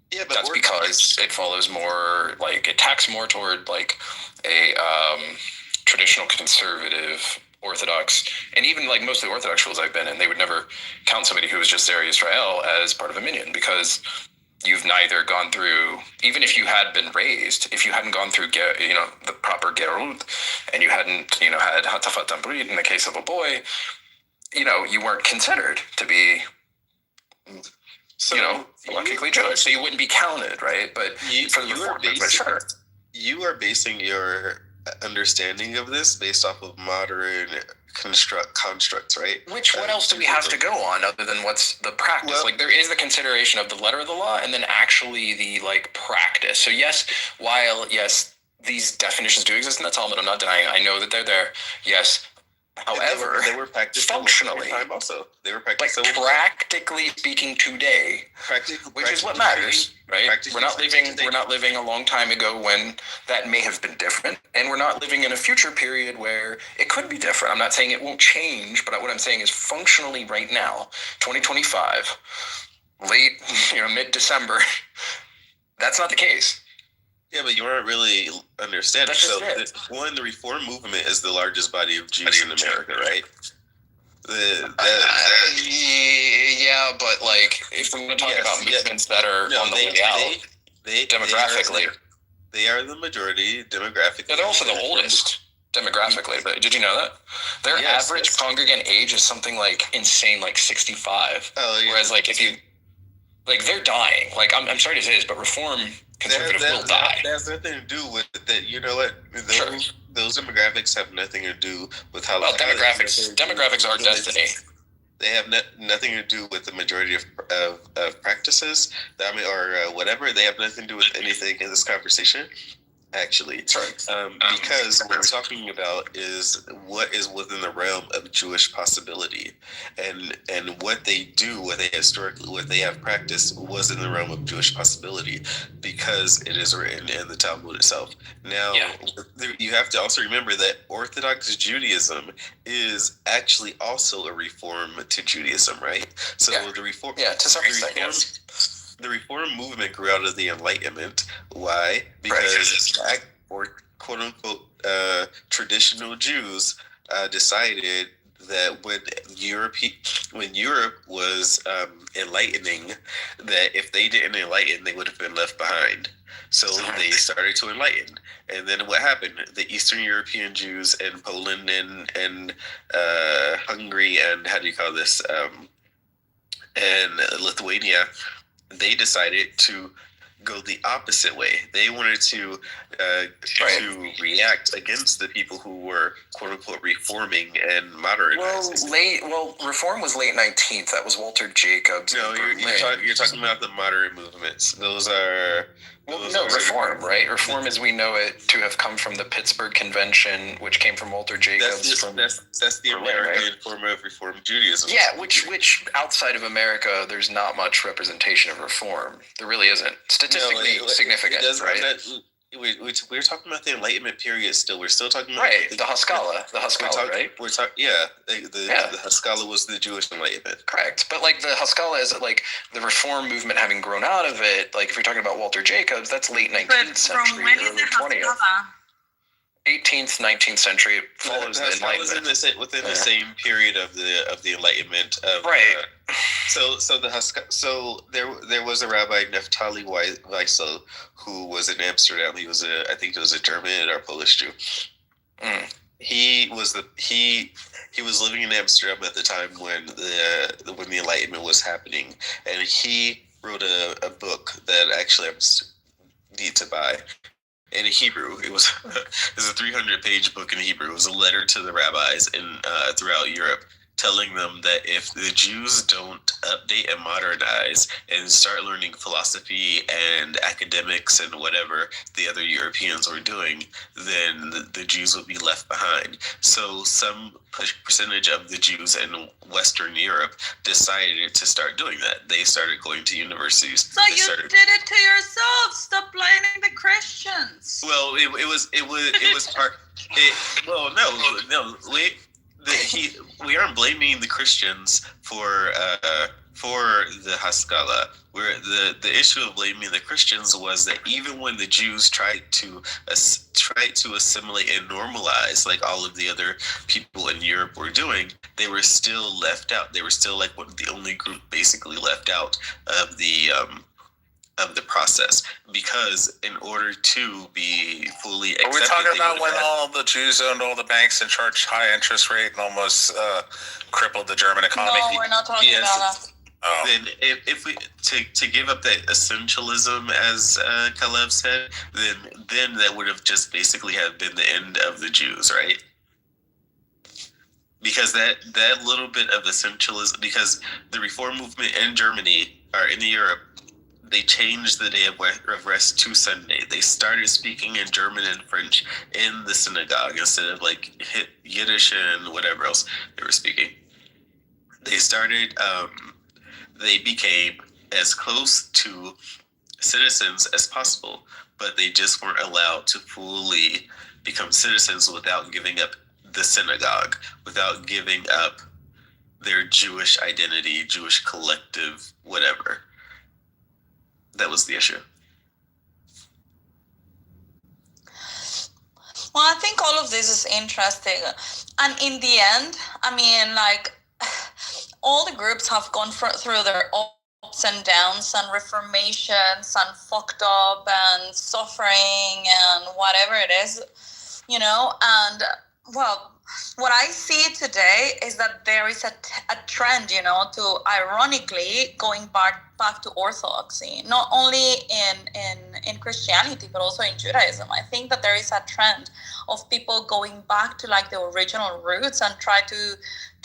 because it follows more, like it tacks more toward like a traditional conservative Orthodox, and even like most of the Orthodox schools I've been in, they would never count somebody who was just Zera Yisrael as part of a minyan, because you've neither gone through, even if you had been raised, if you hadn't gone through, the proper gerut, and you hadn't, had hatafat brit in the case of a boy, you weren't considered to be, luckily Jewish, so you wouldn't be counted, right? But for the Reform movement, sure. You are basing your understanding of this based off of modern constructs, right? What else do we have to go on other than what's the practice? Well, there is the consideration of the letter of the law and then actually the practice. So yes, these definitions do exist in the Talmud. I'm not denying. I know that they're there. Yes. However, they were practiced functionally, time also. They were practiced practically speaking today, which is what matters, right? We're not living a long time ago when that may have been different, and we're not living in a future period where it could be different. I'm not saying it won't change, but what I'm saying is functionally right now, 2025, late, mid-December, that's not the case. Yeah, but you aren't really understanding. So, the Reform movement is the largest body of Jews in America, right? Yeah, but if we're going to talk about movements that are on the way out, demographically, they are the majority demographically. They're also the oldest demographically. But did you know that their average congregant age is something insane, 65? Oh, yeah. Whereas if you they're dying. I'm sorry to say this, but Reform conservatives will die. That has nothing to do with that. You know what? Those demographics have nothing to do with how. Well, demographics are destiny. They have nothing to do with the majority of practices. Or whatever. They have nothing to do with anything in this conversation. Actually, because what we're talking about is what is within the realm of Jewish possibility, and what they do, what they have practiced was in the realm of Jewish possibility, because it is written in the Talmud itself. Now, you have to also remember that Orthodox Judaism is actually also a reform to Judaism, right? So the reform, to some extent, yes. The Reform movement grew out of the Enlightenment. Why? Because quote unquote traditional Jews decided that when Europe was enlightening, that if they didn't enlighten, they would have been left behind. So they started to enlighten. And then what happened? The Eastern European Jews in Poland and Hungary and and Lithuania, they decided to go the opposite way. They wanted to react against the people who were quote unquote reforming and modernizing. Reform was late 19th. That was Walter Jacobs. No, you're talking about the modern movements. Those are. Reform, right? Reform as we know it to have come from the Pittsburgh Convention, which came from Walter Jacobs. That's the American form of Reform Judaism. Yeah, which outside of America, there's not much representation of Reform. There really isn't. Statistically significant, right? We're talking about the Enlightenment period still. We're still talking about the Haskalah. The Haskalah, right? The Haskalah was the Jewish Enlightenment. Correct. But the Haskalah is the Reform movement having grown out of it. If you're talking about Walter Jacobs, that's late 19th century, early 20th. 18th, 19th century, it follows the Enlightenment. Within the same period of the Enlightenment. So there was a Rabbi Neftali Weissel who was in Amsterdam. I think he was a German or Polish Jew. He was living in Amsterdam at the time when the Enlightenment was happening, and he wrote a book that actually I need to buy. In Hebrew, it was a 300-page book in Hebrew. It was a letter to the rabbis throughout Europe, telling them that if the Jews don't update and modernize and start learning philosophy and academics and whatever the other Europeans were doing, then the Jews would be left behind. So some percentage of the Jews in Western Europe decided to start doing that. They started going to universities. So did it to yourself. Stop blaming the Christians. Well, it was part. We aren't blaming the Christians for for the Haskalah, where the issue of blaming the Christians was that even when the Jews tried to assimilate and normalize, like all of the other people in Europe were doing, they were still left out. They were still like the only group basically left out of the process, because in order to be fully accepted, are we talking about when all the Jews owned all the banks and charged high interest rate and almost crippled the German economy? No, we're not talking about that. Oh. Then if we to give up that essentialism, as Kalev said, then that would have just basically have been the end of the Jews, right? Because that little bit of essentialism, because the Reform movement in Germany or in Europe, they changed the day of rest to Sunday. They started speaking in German and French in the synagogue instead of like Yiddish and whatever else they were speaking. They started. They became as close to citizens as possible, but they just weren't allowed to fully become citizens without giving up the synagogue, without giving up their Jewish identity, Jewish collective, whatever. That was the issue. Well, I think all of this is interesting. And in the end, I mean, like, all the groups have gone through their ups and downs and reformations and fucked up and suffering and whatever it is, you know. And, well, what I see today is that there is a trend, you know, to ironically going back to orthodoxy, not only in Christianity, but also in Judaism. I think that there is a trend of people going back to like the original roots and try to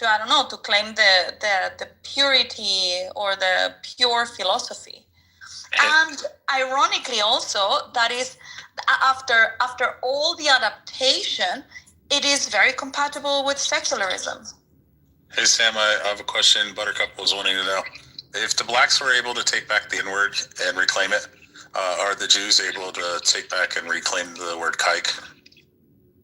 I don't know, to claim the purity or the pure philosophy. And ironically also, that is after all the adaptation, it is very compatible with secularism. Hey, Sam, I have a question. Buttercup was wanting to know. If the blacks were able to take back the N-word and reclaim it, are the Jews able to take back and reclaim the word kike?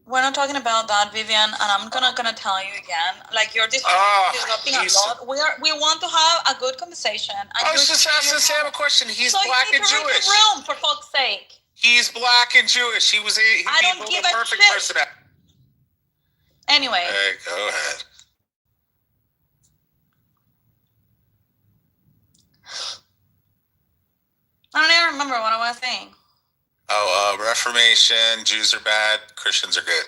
We're not talking about that, Vivian, and I'm gonna tell you again. Like, you're disrupting a lot. We want to have a good conversation. I was just asking Sam a question. He's black and Jewish. The room, for fuck's sake. He's black and Jewish. He'd be the perfect person. Anyway. Hey, go ahead. I don't even remember what I was saying. Oh, Reformation, Jews are bad, Christians are good.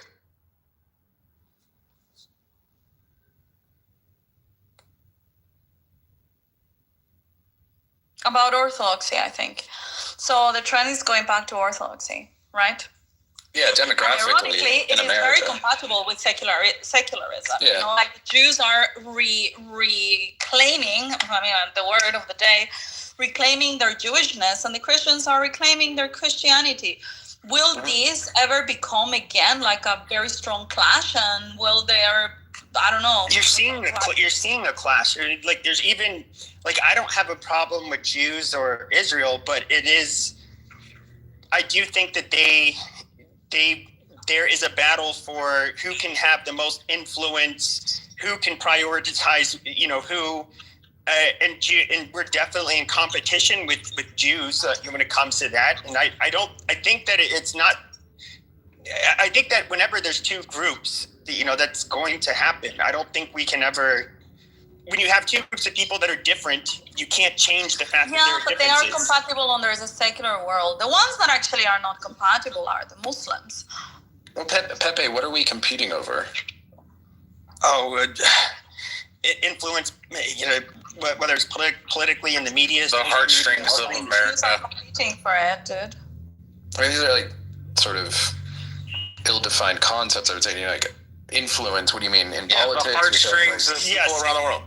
About orthodoxy, I think. So the trend is going back to orthodoxy, right? Yeah, demographically, ironically, it is America. very compatible with secularism. Yeah. You know, like the Jews are reclaiming, I mean, the word of the day, reclaiming their Jewishness, and the Christians are reclaiming their Christianity. Will these ever become again like a very strong clash? And will there, I don't know. You're seeing a clash. Like, there's even, like, I don't have a problem with Jews or Israel, but it is, I do think that there is a battle for who can have the most influence, who can prioritize, you know, who, and we're definitely in competition with Jews when it comes to that. And I think that it's not, I think that whenever there's two groups, you know, that's going to happen. I don't think we can ever, when you have two groups of people that are different, you can't change the fact that there are differences. Yeah, but they are compatible under the secular world. The ones that actually are not compatible are the Muslims. Well, Pepe, what are we competing over? Oh, influence, you know, whether it's politically in the media. The heartstrings of America. Jews are competing for it, dude. I mean, these are like sort of ill-defined concepts, I would say. You know, like influence, what do you mean? In politics? The heartstrings of people around the world.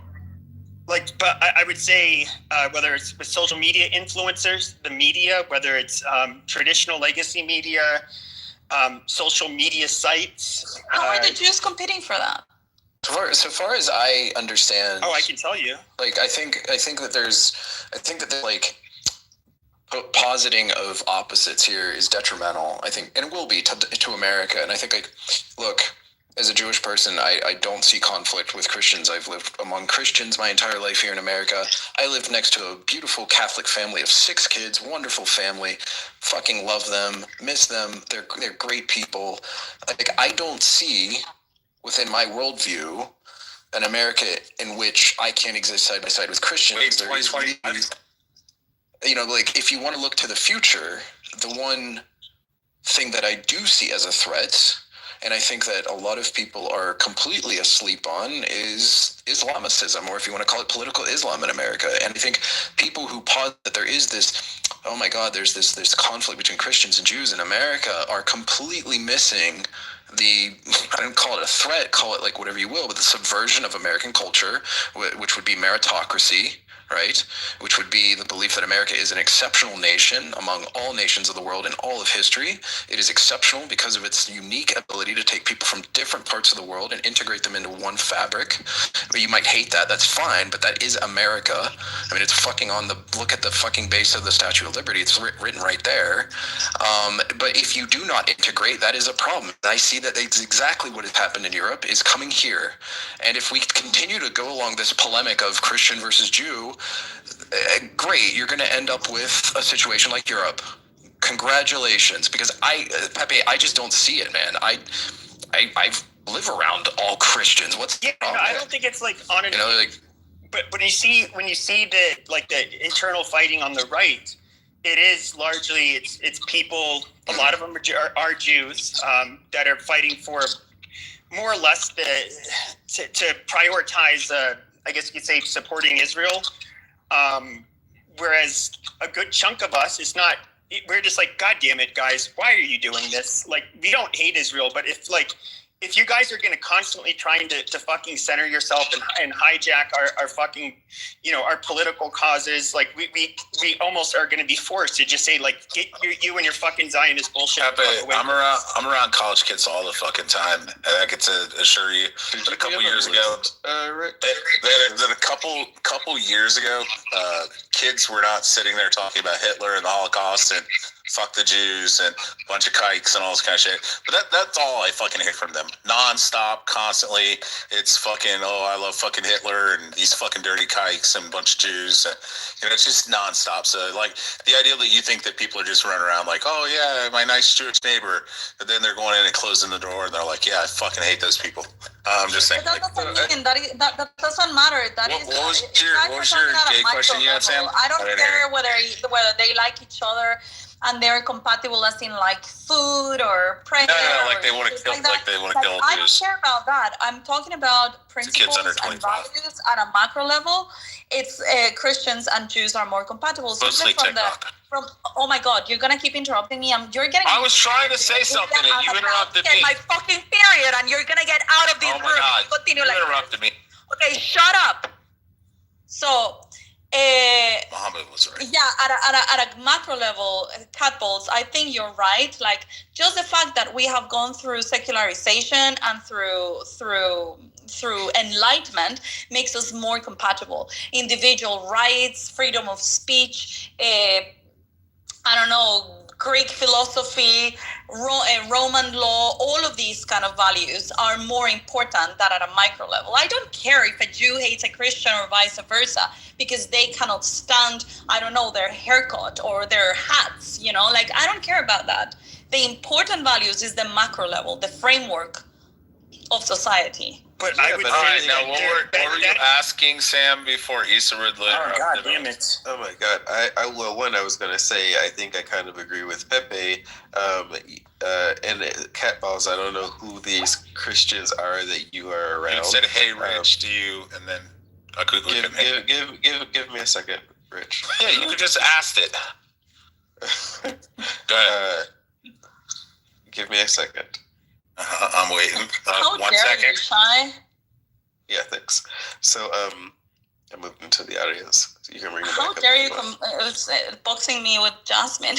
Like, but I would say whether it's with social media influencers, the media, whether it's traditional legacy media, social media sites. How are the Jews competing for that? So far as I understand. Oh, I can tell you. Like, I think that there's like positing of opposites here is detrimental, I think, and will be to America. And I think, like, look, As a Jewish person, I don't see conflict with Christians. I've lived among Christians my entire life here in America. I live next to a beautiful Catholic family of 6 kids, wonderful family. Fucking love them, miss them. They're great people. Like, I don't see within my worldview an America in which I can't exist side by side with Christians. Wait, There is really, you know, like, if you want to look to the future, the one thing that I do see as a threat, and I think that a lot of people are completely asleep on, is Islamicism, or if you want to call it political Islam in America. And I think people who posit that there is this, oh my God, there's this conflict between Christians and Jews in America, are completely missing the, I don't call it a threat, call it like whatever you will, but the subversion of American culture, which would be meritocracy, right? Which would be the belief that America is an exceptional nation among all nations of the world in all of history. It is exceptional because of its unique ability to take people from different parts of the world and integrate them into one fabric. But you might hate that, that's fine, but that is America. I mean, it's fucking on the, look at the fucking base of the Statue of Liberty, it's written right there. But if you do not integrate, that is a problem. I see that it's exactly what has happened in Europe is coming here. And if we continue to go along this polemic of Christian versus Jew, great, you're going to end up with a situation like Europe. Congratulations, because Pepe, I just don't see it, man. I live around all Christians. What's Yeah, no, I don't think it's like on an, you know, like, but when you see the like the internal fighting on the right, it is largely it's people. A lot of them are Jews that are fighting for more or less to prioritize. I guess you could say supporting Israel. Whereas a good chunk of us is not. We're just like, God damn it, guys! Why are you doing this? Like, we don't hate Israel, but if you guys are going to constantly trying to fucking center yourself and hijack our fucking, our political causes, like we almost are going to be forced to just say, like, get you and your fucking Zionist bullshit. I'm around college kids all the fucking time, and I get to assure you that a couple years ago, that a couple years ago, kids were not sitting there talking about Hitler and the Holocaust and fuck the Jews and a bunch of kikes and all this kind of shit. But that's all I fucking hear from them. Non-stop, constantly. It's fucking, oh, I love fucking Hitler and these fucking dirty kikes and a bunch of Jews. And, it's just non-stop. So, like, the idea that you think that people are just running around like, oh, yeah, my nice Jewish neighbor. But then they're going in and closing the door and they're like, yeah, I fucking hate those people. I'm just saying. But that doesn't mean that doesn't matter. What was your gay question you had, Sam? I don't care whether they like each other and they're compatible, as in like food or prayer. No, like they want to kill, like they want to kill I don't Jews. care about that. I'm talking about principles under and 25. values at a macro level. It's Christians and Jews are more compatible. So Mostly TikTok. Oh my God, you're gonna keep interrupting me. You're getting. I was trying to say something and you interrupted me. My fucking period, and you're gonna get out of this room. Oh my God, Continue you like interrupted me. Okay, shut up. So. Muhammad was right. Yeah, at a macro level, cat balls, I think you're right. Like, just the fact that we have gone through secularization and through enlightenment makes us more compatible. Individual rights, freedom of speech, I don't know, Greek philosophy, Roman law, all of these kind of values are more important than at a micro level. I don't care if a Jew hates a Christian or vice versa, because they cannot stand, I don't know, their haircut or their hats, like, I don't care about that. The important values is the macro level, the framework of society. But I would all right, now what were you asking, Sam, before Issa would God damn it. Oh my God! I was gonna say I think I kind of agree with Pepe. And cat balls. I don't know who these Christians are that you are around. You said, "Hey, Rich, do you?" And then I could give me a second, Rich. Yeah, you could just ask it. Go ahead. Give me a second. I'm waiting. How 1 dare second. you, Shy? Yeah, thanks. So, I moved into the audience. So you can bring it How back dare you up boxing me with Jasmine?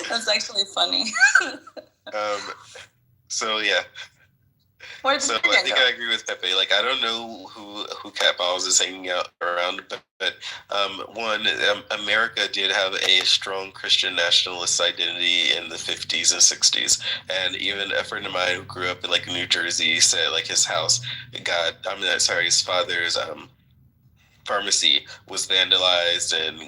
That's actually funny. So yeah. Where did So I think I agree with Pepe. Like, I don't know who Cat Balls is hanging out around, but But America did have a strong Christian nationalist identity in the 50s and 60s. And even a friend of mine who grew up in like New Jersey said like his house his father's pharmacy was vandalized and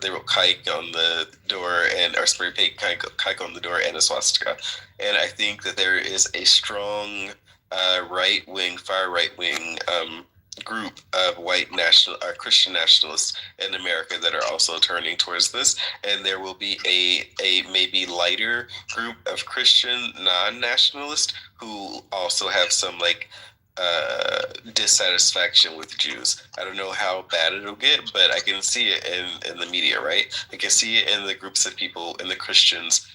they wrote kike on the door or spray paint kike on the door and a swastika. And I think that there is a strong far right wing group of Christian nationalists in America that are also turning towards this, and there will be a maybe lighter group of Christian non-nationalists who also have some dissatisfaction with Jews. I don't know how bad it'll get, but I can see it in the media, right? I can see it in the groups of people, in the Christians,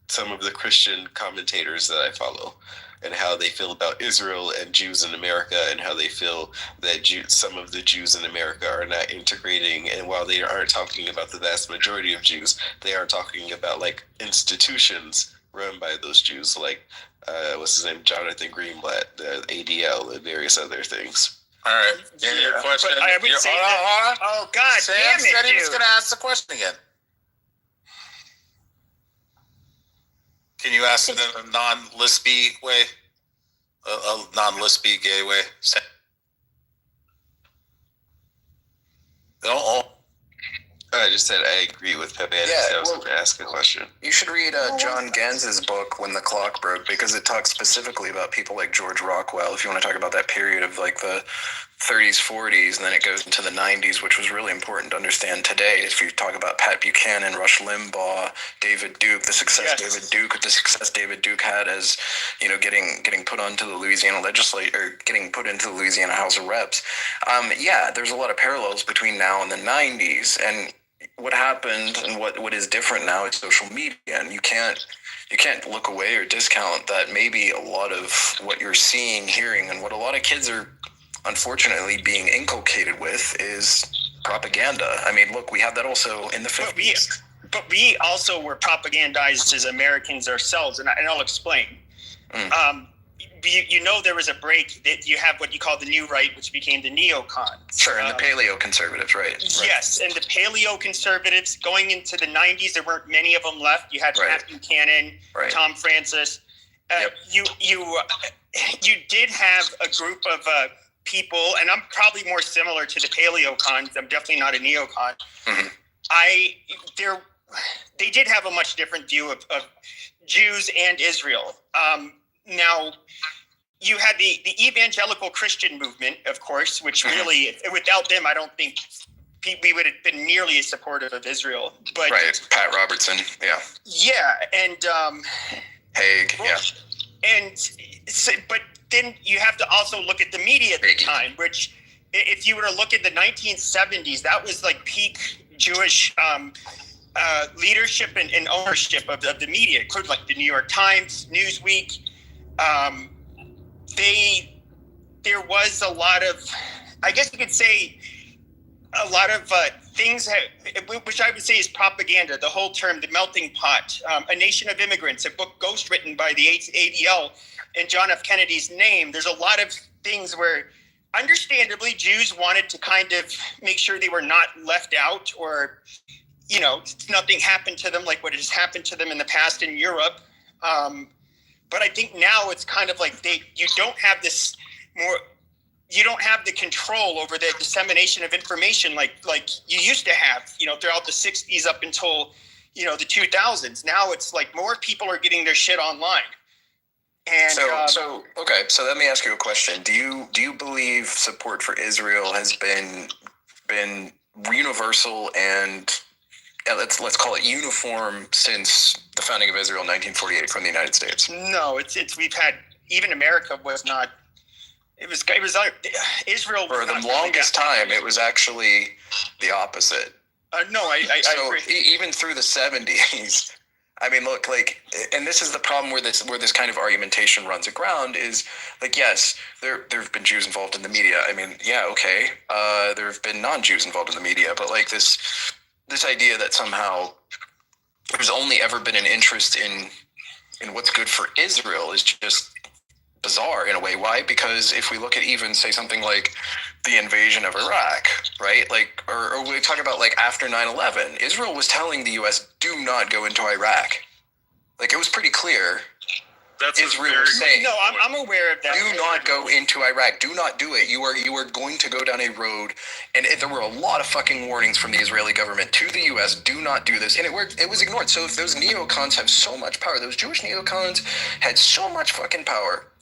some of the Christian commentators that I follow, and how they feel about Israel and Jews in America, and how they feel that some of the Jews in America are not integrating. And while they aren't talking about the vast majority of Jews, they are talking about like institutions run by those Jews, like what's his name, Jonathan Greenblatt, the ADL, and various other things. All right, your question. But I would say hold on. Oh God, Sam damn it, said he was dude. going to ask the question again. Can you ask it in a non-lispy way? A non-lispy gay way? I just said I agree with Pepe. I was going to ask a question. You should read John Ganz's book, When the Clock Broke, because it talks specifically about people like George Rockwell, if you want to talk about that period of like the 30s, 40s, and then it goes into the 90s, which was really important to understand today. If you talk about Pat Buchanan, Rush Limbaugh, David Duke, the success David Duke had as, getting put onto the Louisiana legislature, or getting put into the Louisiana House of Reps. There's a lot of parallels between now and the 90s, and what happened and what is different now is social media, and you can't look away or discount that maybe a lot of what you're seeing, hearing, and what a lot of kids are unfortunately being inculcated with is propaganda. I mean, look, we have that also in the 50s. But we also were propagandized as Americans ourselves, and I'll explain. There was a break that you have what you call the new right, which became the neocons. Sure, and the paleo conservatives, right? Yes, and the paleo conservatives going into the 90s, there weren't many of them left. You had Pat Buchanan, Tom Francis. You did have a group of people, and I'm probably more similar to the paleocons. I'm definitely not a neocon. Mm-hmm. They did have a much different view of Jews and Israel. Now, you had the evangelical Christian movement, of course, which really, without them, I don't think we would have been nearly as supportive of Israel. But Pat Robertson, and Haig, but then you have to also look at the media at the time, which, if you were to look at the 1970s, that was like peak Jewish leadership and ownership of the media, including like the New York Times, Newsweek. There was a lot of, I guess you could say, a lot of things which I would say is propaganda. The whole term, the melting pot, A Nation of Immigrants, a book ghostwritten by the ADL in John F. Kennedy's name. There's a lot of things where, understandably, Jews wanted to kind of make sure they were not left out, or nothing happened to them like what has happened to them in the past in Europe. But I think now it's kind of like you don't have the control over the dissemination of information like you used to have, throughout the 60s up until, the 2000s. Now it's like more people are getting their shit online. And so let me ask you a question. Do you believe support for Israel has been universal and let's call it uniform since the founding of Israel in 1948 from the United States? No, we've had, even America was not. It was Israel for the longest time. It was actually the opposite. No, I agree. Even through the 70s. I mean, look, and this is the problem where this kind of argumentation runs aground is yes, there have been Jews involved in the media. I mean, there have been non-Jews involved in the media, but this idea that somehow there's only ever been an interest in what's good for Israel is just bizarre in a way. Why? Because if we look at even say something like the invasion of Iraq, right? Like, or we talk about like after 9/11, Israel was telling the U.S. do not go into Iraq. Like it was pretty clear. That's Israel was saying, No, I'm aware of that. do not go into Iraq. Do not do it. You are going to go down a road, and there were a lot of fucking warnings from the Israeli government to the U.S. Do not do this, and it was ignored. So if those neocons have so much power, those Jewish neocons had so much fucking power.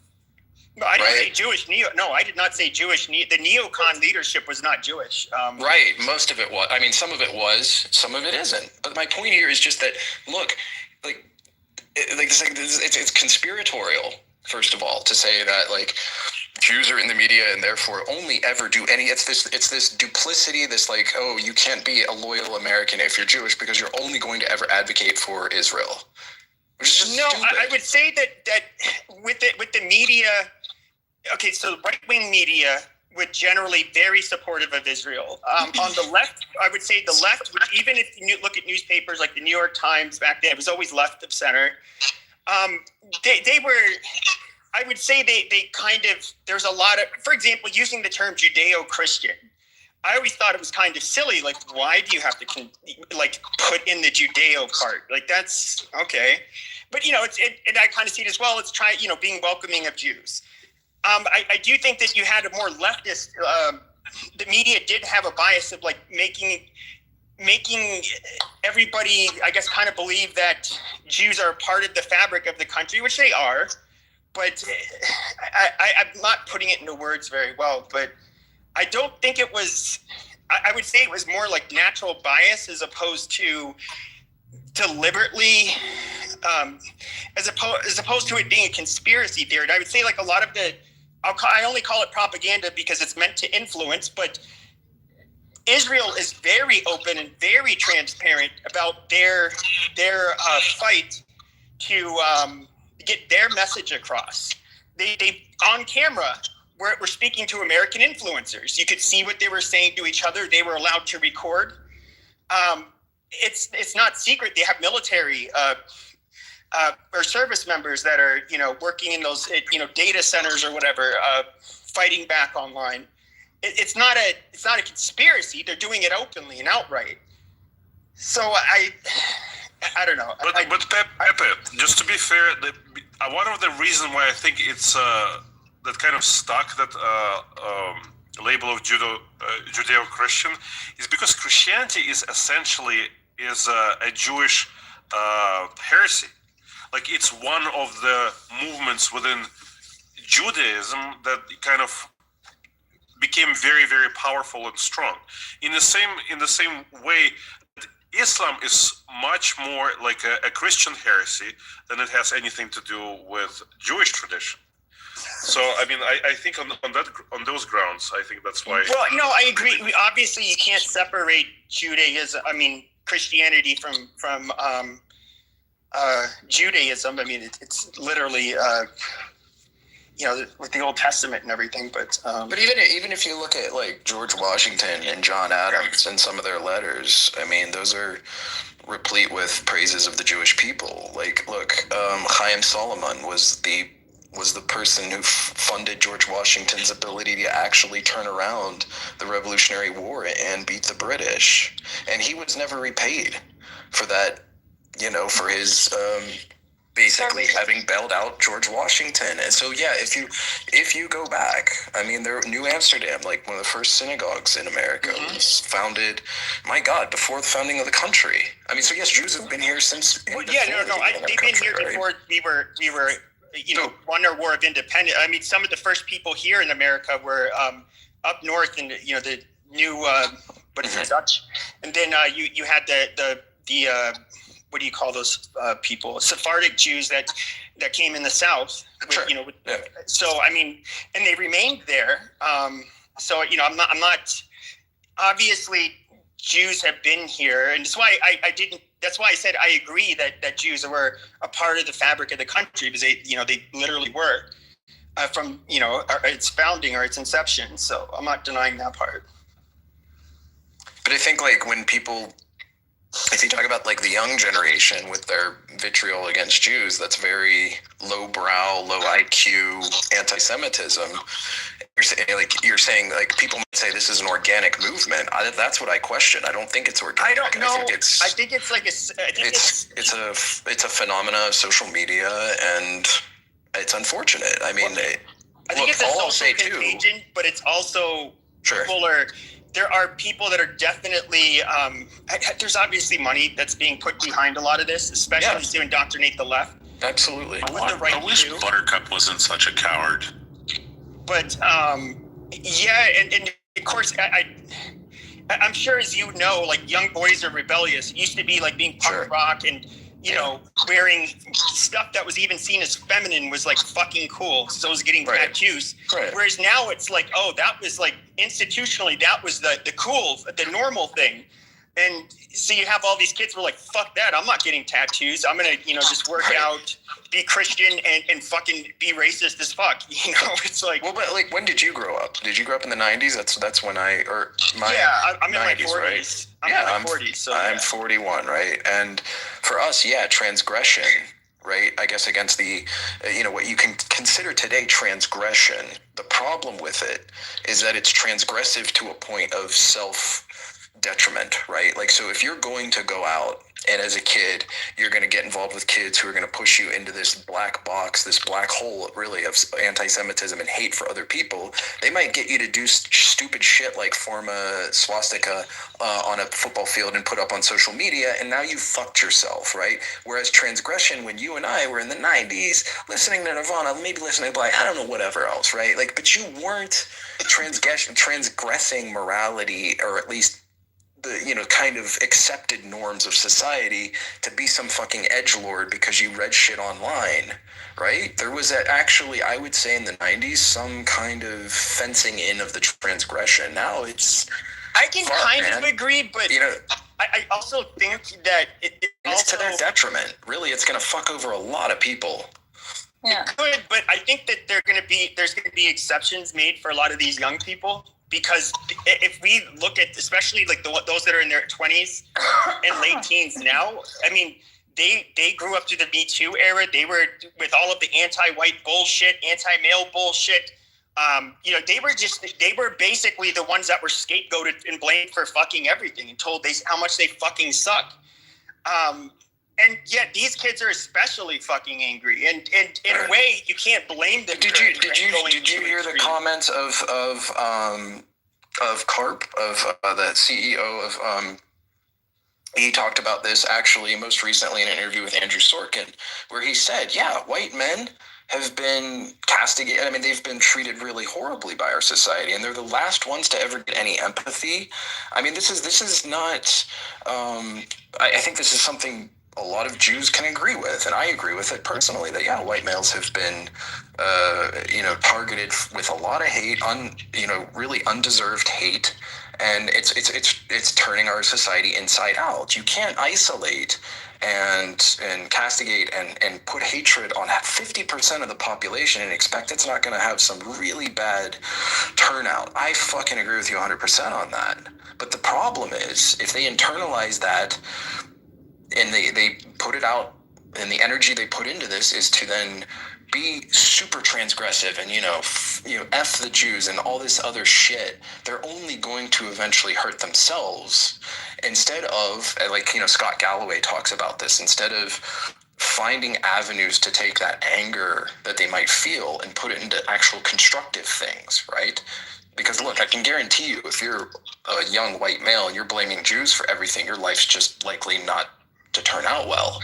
No, I didn't say Jewish No, I did not say Jewish. The neocon leadership was not Jewish. Right, most of it was. I mean, some of it was, some of it isn't. But my point here is just that, look, it's conspiratorial. First of all, to say that like Jews are in the media and therefore only ever do any. It's this duplicity. This like, oh, you can't be a loyal American if you're Jewish because you're only going to ever advocate for Israel. Which is just stupid. I would say that with the media. Okay, so right-wing media would generally very supportive of Israel. On the left, I would say the left, which even if you look at newspapers like the New York Times back then, it was always left of center. They were, I would say they kind of, there's a lot of, for example, using the term Judeo-Christian. I always thought it was kind of silly. Like, why do you have to put in the Judeo part? Like, that's okay. But, and I kind of see it as well. It's being welcoming of Jews. I do think that you had a more leftist. The media did have a bias of like making everybody, I guess, kind of believe that Jews are part of the fabric of the country, which they are. But I'm not putting it into words very well. But I don't think it was. I would say it was more like natural bias as opposed to deliberately. As opposed to it being a conspiracy theory. And I would say like a lot of the. I only call it propaganda because it's meant to influence, but Israel is very open and very transparent about their fight to get their message across. They on camera were speaking to American influencers. You could see what they were saying to each other. They were allowed to record. It's not secret. They have military or service members that are, working in those, data centers or whatever, fighting back online. It's not a conspiracy. They're doing it openly and outright. So I don't know. But Pepe, just to be fair, one of the reasons why I think it's that kind of stuck that label of Judeo-Christian is because Christianity is essentially a Jewish heresy. Like it's one of the movements within Judaism that kind of became very, very powerful and strong. In the same way, Islam is much more like a Christian heresy than it has anything to do with Jewish tradition. So, I mean, I think on those grounds, I think that's why. Well, no, I agree. Obviously, you can't separate Judaism. I mean, Christianity from Judaism. I mean, it's literally, with the Old Testament and everything. But even if you look at like George Washington and John Adams and some of their letters, I mean, those are replete with praises of the Jewish people. Like, look, Chaim Solomon was the person who funded George Washington's ability to actually turn around the Revolutionary War and beat the British. And he was never repaid for that, for his basically having bailed out George Washington. And so, yeah, if you go back, I mean, New Amsterdam, like one of the first synagogues in America, was founded, my God, before the founding of the country. I mean, so yes, Jews have been here since. They've been here before we were. Won our War of Independence. I mean, some of the first people here in America were up north in the new what is it, Dutch, and then you had the what do you call those people? Sephardic Jews that came in the south. Sure. So I mean, and they remained there. So I'm not. Obviously, Jews have been here, and that's why I didn't. That's why I said I agree that Jews were a part of the fabric of the country, because they literally were from its founding or its inception. So I'm not denying that part. But I think like when people if you talk about like the young generation with their vitriol against Jews, that's very lowbrow, low IQ anti-Semitism. You're saying like people might say this is an organic movement. That's what I question. I don't think it's organic. I don't know. I think it's like it's a phenomena of social media, and it's unfortunate. I mean, I think it's a social contagion, but it's also there are people that are definitely there's obviously money that's being put behind a lot of this, especially to indoctrinate the left. Absolutely. I wish Buttercup wasn't such a coward. But yeah, and of course I'm sure, as you know, like young boys are rebellious. It used to be like being punk rock and wearing stuff that was even seen as feminine was like fucking cool. So it was getting tattoos. Whereas now it's like, oh, that was like institutionally, that was the cool, the normal thing. And so you have all these kids who are like, fuck that, I'm not getting tattoos. I'm going to, just work out, be Christian, and fucking be racist as fuck. It's like... Well, but like, when did you grow up? Did you grow up in the 90s? That's when I'm in my 40s. Right? I'm in my 40s. So I'm 41, right? And for us, transgression, right? I guess against the, what you can consider today transgression. The problem with it is that it's transgressive to a point of self-detriment, right? Like, so if you're going to go out and as a kid, you're going to get involved with kids who are going to push you into this black box, this black hole, really, of anti-Semitism and hate for other people. They might get you to do stupid shit like form a swastika on a football field and put up on social media, and now you fucked yourself, right? Whereas transgression, when you and I were in the 90s, listening to Nirvana, maybe listening to like, I don't know, whatever else, right? Like, but you weren't transgressing morality, or at least the kind of accepted norms of society, to be some fucking edgelord because you read shit online, right? There was actually, I would say, in the 90s, some kind of fencing in of the transgression. Now it's... I can kind of agree, but I also think that it's to their detriment. Really, it's going to fuck over a lot of people. Yeah. It could, but I think that there's going to be exceptions made for a lot of these young people. Because if we look at, especially like those that are in their 20s and late teens now, I mean, they grew up through the Me Too era. They were with all of the anti-white bullshit, anti-male bullshit. They were basically the ones that were scapegoated and blamed for fucking everything and told how much they fucking suck. And yet these kids are especially fucking angry, and in a way you can't blame them. Did you hear the comments of Karp, of the CEO of he talked about this actually most recently in an interview with Andrew Sorkin, where he said, white men have been castigated. I mean, they've been treated really horribly by our society, and they're the last ones to ever get any empathy. I mean, this is not I think this is something a lot of Jews can agree with, and I agree with it personally, that white males have been targeted with a lot of hate, really undeserved hate, and it's turning our society inside out. You can't isolate and castigate and put hatred on 50% of the population and expect it's not going to have some really bad turnout. I fucking agree with you 100% on that. But the problem is, if they internalize that and they put it out, and the energy they put into this is to then be super transgressive and F the Jews and all this other shit, they're only going to eventually hurt themselves. Instead of, like, Scott Galloway talks about this, instead of finding avenues to take that anger that they might feel and put it into actual constructive things, right? Because look, I can guarantee you, if you're a young white male and you're blaming Jews for everything, your life's just likely not to turn out well.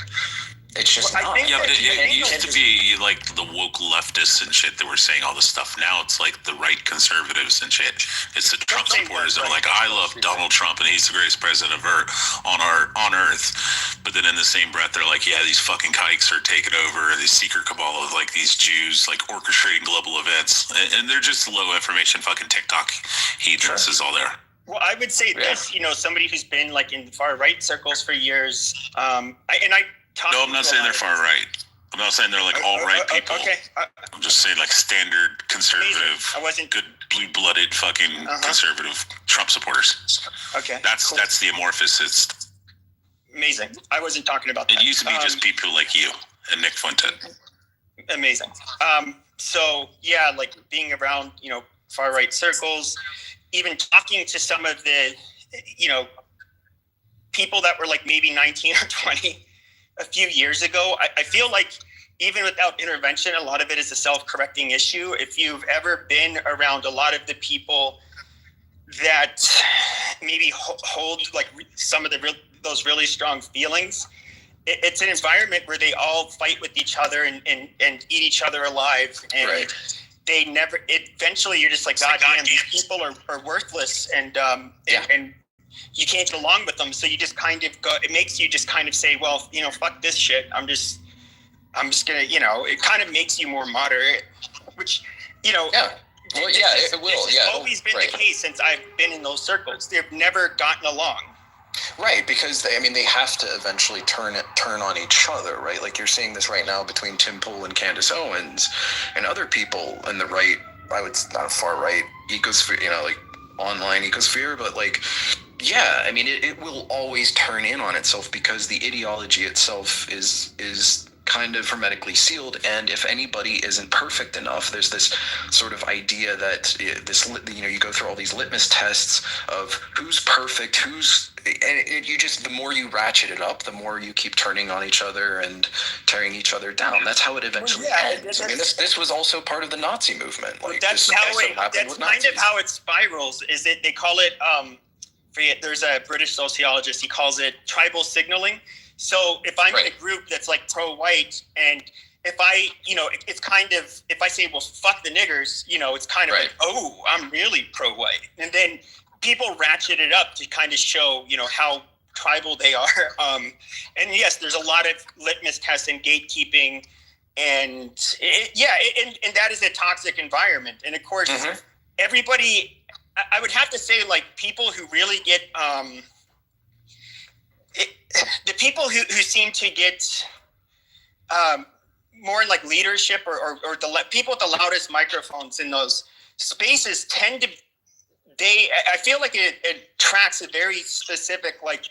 It's just not. But it used to be like the woke leftists and shit that were saying all this stuff. Now it's like the right conservatives and shit. It's the Trump supporters that are like, I love Donald Trump and he's the greatest president on earth. But then in the same breath, they're like, yeah, these fucking kikes are taking over, these secret cabal of like these Jews like orchestrating global events. And they're just low information fucking TikTok heathens is all there. Well, I would say this, somebody who's been like in far right circles for years. I'm not saying they're far right. I'm not saying they're like all right people. Okay. I'm just saying like standard conservative, good blue-blooded fucking conservative Trump supporters. Okay. That's the amorphous. Amazing. I wasn't talking about that. It used to be just people like you and Nick Fuentes. Amazing. So yeah, like being around, far right circles, even talking to some of the, people that were like maybe 19 or 20 a few years ago. I feel like even without intervention, a lot of it is a self-correcting issue. If you've ever been around a lot of the people that maybe hold like some of those really strong feelings, it's an environment where they all fight with each other and eat each other alive. And Right. they never, eventually you're just like, God damn, these people are worthless and you can't get along with them. So you just kind of go, it makes you just kind of say, well, fuck this shit. I'm just gonna, it kind of makes you more moderate, which, Yeah. Well, yeah, it will. This has always been the case since I've been in those circles. They've never gotten along. Right, because they have to eventually turn on each other, right? Like you're seeing this right now between Tim Pool and Candace Owens and other people in the right, I would not far right ecosphere, like online ecosphere, but like, yeah, I mean, it will always turn in on itself because the ideology itself is kind of hermetically sealed, and if anybody isn't perfect enough, there's this sort of idea that you go through all these litmus tests of who's perfect, the more you ratchet it up, the more you keep turning on each other and tearing each other down. That's how it eventually ends. I mean, this was also part of the Nazi movement. Like that's kind of how it spirals. Is it? They call it. There's a British sociologist. He calls it tribal signaling. So if I'm in a group that's like pro-white, and if I, it's kind of, if I say, well, fuck the niggers, it's kind of like, oh, I'm really pro-white. And then people ratchet it up to kind of show, how tribal they are. And yes, there's a lot of litmus tests and gatekeeping, and and that is a toxic environment. And of course, everybody, I would have to say, like, people who really get, the people who seem to get more in like leadership or the people with the loudest microphones in those spaces tend to, I feel like it attracts a very specific, like,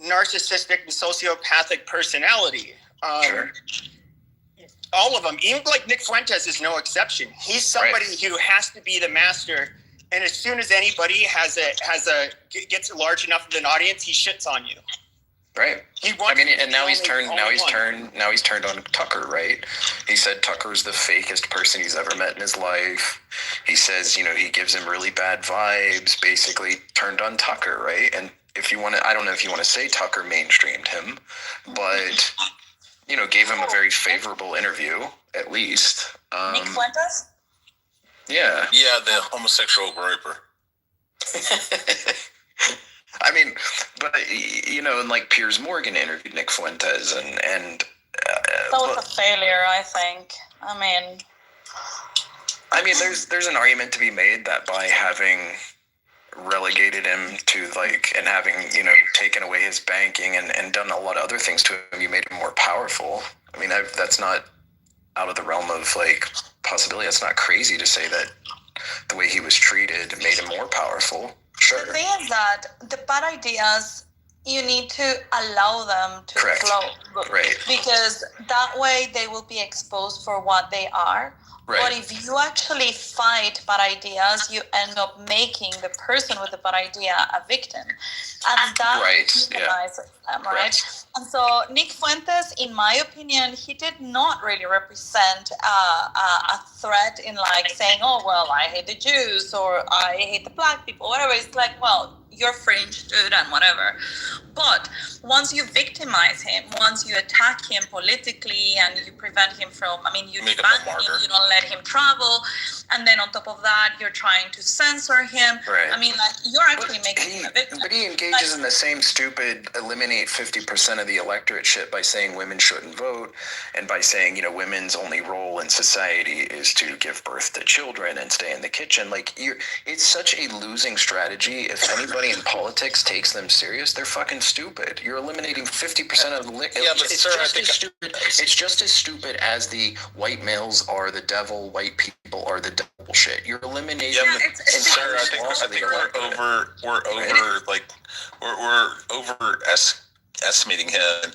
narcissistic and sociopathic personality. All of them, even like Nick Fuentes is no exception. He's somebody who has to be the master, and as soon as anybody gets large enough of an audience, he shits on you. Right. Now he's turned on Tucker, right? He said Tucker's the fakest person he's ever met in his life. He says, he gives him really bad vibes, basically turned on Tucker, right? And if you want to, I don't know if you want to say Tucker mainstreamed him, but, gave him a very favorable interview, at least. Nick Fuentes? Yeah. Yeah, the homosexual raper. I mean, but and like Piers Morgan interviewed Nick Fuentes, and that was a failure, I think. I mean, there's an argument to be made that by having relegated him to and having taken away his banking and done a lot of other things to him, you made him more powerful. I mean, that's not out of the realm of possibility. That's not crazy to say that the way he was treated made him more powerful. Sure. The thing is that the bad ideas, you need to allow them to flow. Right. Because that way they will be exposed for what they are. Right. But if you actually fight bad ideas, you end up making the person with the bad idea a victim. And that humanizes them, right? And so Nick Fuentes, in my opinion, he did not really represent a threat in saying, oh, well, I hate the Jews or I hate the black people, whatever. It's like, well, you're fringe, dude, and whatever. But once you victimize him, once you attack him politically and you prevent him from, you ban him, you don't let him travel, and then on top of that, you're trying to censor him. Right. You're actually making him a victim. But he engages in the same stupid eliminate 50% of the electorate shit by saying women shouldn't vote and by saying, women's only role in society is to give birth to children and stay in the kitchen. It's such a losing strategy. If anybody in politics takes them serious, they're fucking stupid. You're eliminating 50% of the it's just as stupid as the white males are the devil, white people are the devil shit. You're eliminating sir, I think we're over estimating him. And,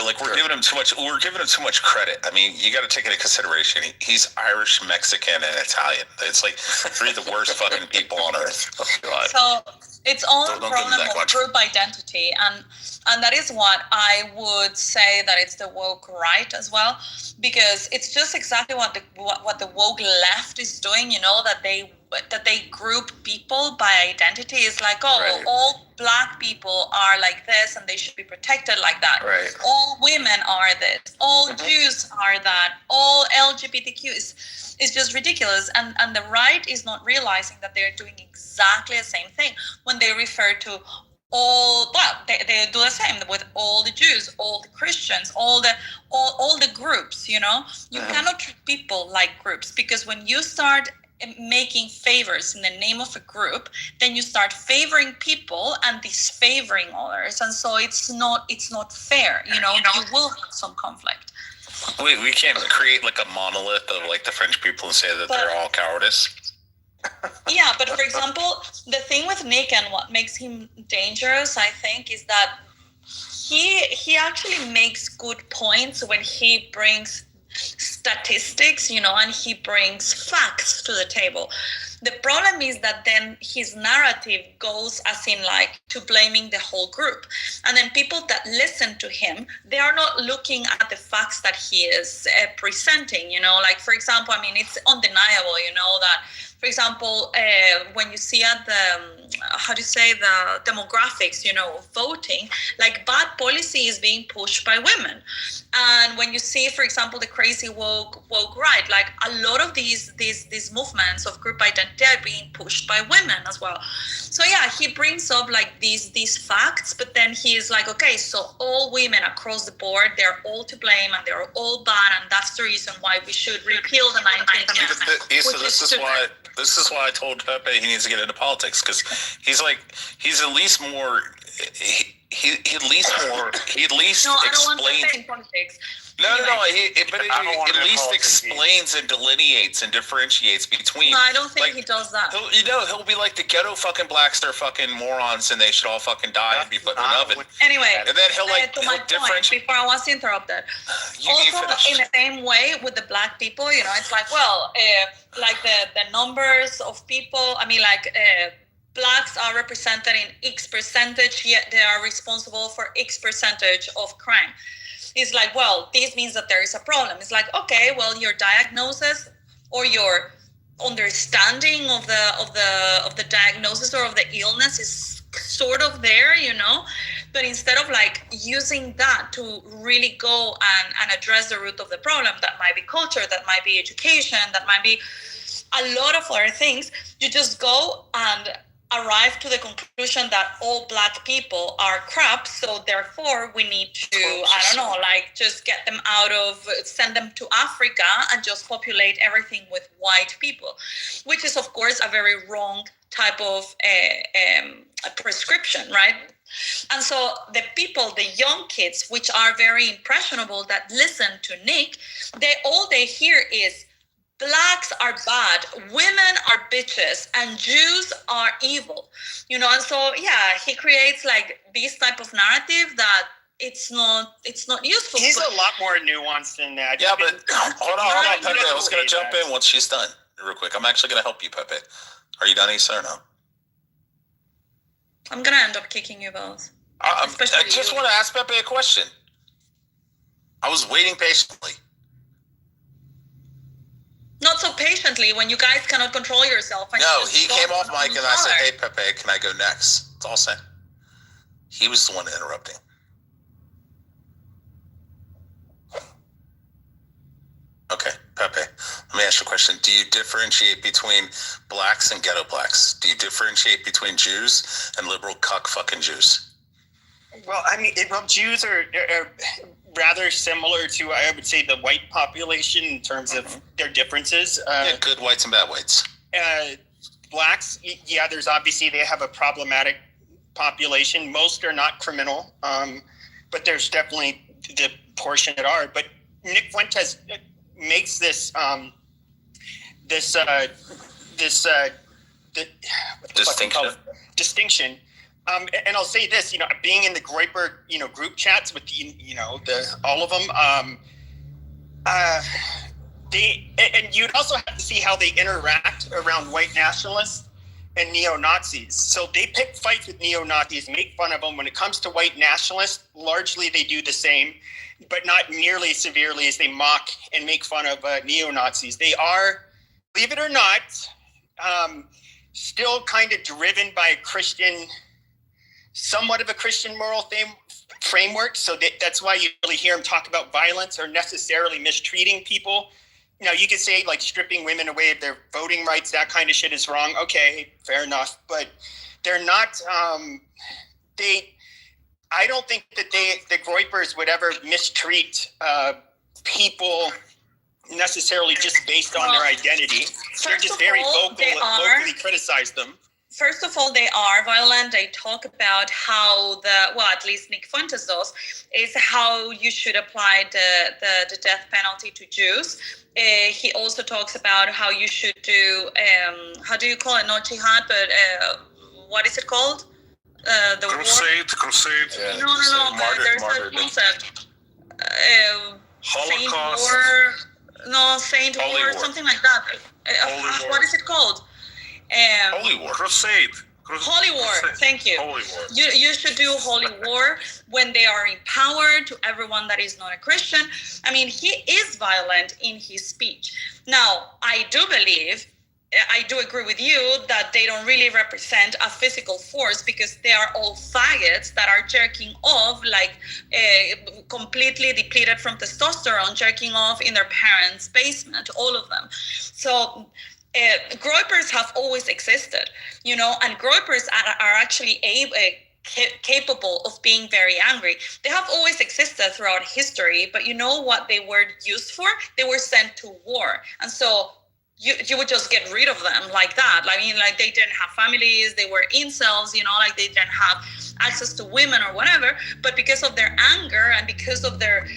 like we're giving him too much. We're giving him too much credit. I mean, you got to take into consideration he's Irish, Mexican, and Italian. It's like three of the worst fucking people on earth. Oh, God. So it's all a Don't give him problem that of much. group identity, and that is what I would say that it's the woke right as well, because it's just exactly what the woke left is doing. That they group people by identity. It's like, Right. all black people are like this and they should be protected like that. Right. All women are this. All Jews are that. All LGBTQ is just ridiculous. And the right is not realizing that they're doing exactly the same thing when they refer to all. Well, they do the same with all the Jews, all the Christians, all the groups. You cannot treat people like groups, because when you start making favors in the name of a group, then you start favoring people and disfavoring others, and so it's not fair. You will have some conflict. We can't create like a monolith of like the French people and say that they're all cowardice. Yeah, but for example, the thing with Nick and what makes him dangerous, I think, is that he actually makes good points when he brings statistics, and he brings facts to the table. The problem is that then his narrative goes as in like to blaming the whole group. And then people that listen to him, they are not looking at the facts that he is presenting, like, for example, I mean, it's undeniable, that, for example, when you see at the, the demographics, voting, like bad policy is being pushed by women. And when you see, for example, the crazy woke right, like a lot of these movements of group identity are being pushed by women as well. So yeah, he brings up like these facts, but then he is like, okay, so all women across the board, they're all to blame and they're all bad, and that's the reason why we should repeal the 19th Amendment. This is why I told Pepe he needs to get into politics, because he's at least more. He at least explains. No, I don't want to say in politics. No. But at least explains and delineates and differentiates between. No, I don't think he does that. He'll be like the ghetto fucking blacks. They're fucking morons, and they should all fucking die and be put in an oven. Anyway, and then he'll differentiate. Before I was interrupted. Also, in the same way with the black people, it's like, well, like the numbers of people. I mean, like. Blacks are represented in X percentage, yet they are responsible for X percentage of crime. It's like, well, this means that there is a problem. It's like, okay, well, your diagnosis or your understanding of the diagnosis or of the illness is sort of there, but instead of like using that to really go and address the root of the problem, that might be culture, that might be education, that might be a lot of other things, you just go and arrive to the conclusion that all black people are crap, so therefore we need to, just get them send them to Africa and just populate everything with white people, which is of course a very wrong type of prescription, right? And so the people, the young kids, which are very impressionable, that listen to Nick, all they hear is, blacks are bad, women are bitches, and Jews are evil. And so yeah, he creates like this type of narrative that it's not useful. He's a lot more nuanced than that. Yeah, but hold on, Pepe. I was gonna jump in once she's done, real quick. I'm actually gonna help you, Pepe. Are you done, Issa, or no? I'm gonna end up kicking you both. I just want to ask Pepe a question. I was waiting patiently. Not so patiently when you guys cannot control yourself. No, he came off mic and I said, hey, Pepe, can I go next? That's all I'm saying. He was the one interrupting. Okay, Pepe, let me ask you a question. Do you differentiate between blacks and ghetto blacks? Do you differentiate between Jews and liberal cuck fucking Jews? Well, I mean, Jews are rather similar to, I would say, the white population in terms of their differences. Good whites and bad whites. Blacks, yeah, there's obviously, they have a problematic population. Most are not criminal, but there's definitely the portion that are. But Nick Fuentes makes this distinction And I'll say this, being in the Groyper, group chats with all of them, and you'd also have to see how they interact around white nationalists and neo-Nazis. So they pick fights with neo-Nazis, make fun of them. When it comes to white nationalists, largely they do the same, but not nearly as severely as they mock and make fun of neo-Nazis. They are, believe it or not, still kind of driven by somewhat of a Christian moral framework. So that's why you really hear them talk about violence or necessarily mistreating people. You could say like stripping women away of their voting rights, that kind of shit is wrong. Okay, fair enough. But they're not, I don't think that the Groypers would ever mistreat people necessarily just based on their identity. They're just very vocal and vocally criticize them. First of all, they are violent. They talk about how at least Nick Fuentes does, is how you should apply the death penalty to Jews. He also talks about how you should do, how do you call it? Not jihad, but what is it called? The Crusade. Yeah, no. There's a concept. Holocaust. Saint War, something like that. What is it called? Holy War. Crusade. Holy War. Thank you. Holy War. You should do Holy War when they are in power to everyone that is not a Christian. I mean, he is violent in his speech. Now, I do agree with you that they don't really represent a physical force because they are all faggots that are jerking off, like completely depleted from testosterone, jerking off in their parents' basement, all of them. So Groypers have always existed, and Groypers are actually capable of being very angry. They have always existed throughout history, but you know what they were used for? They were sent to war. And so you would just get rid of them like that. I mean, like they didn't have families, they were incels, like they didn't have access to women or whatever. But because of their anger and because of their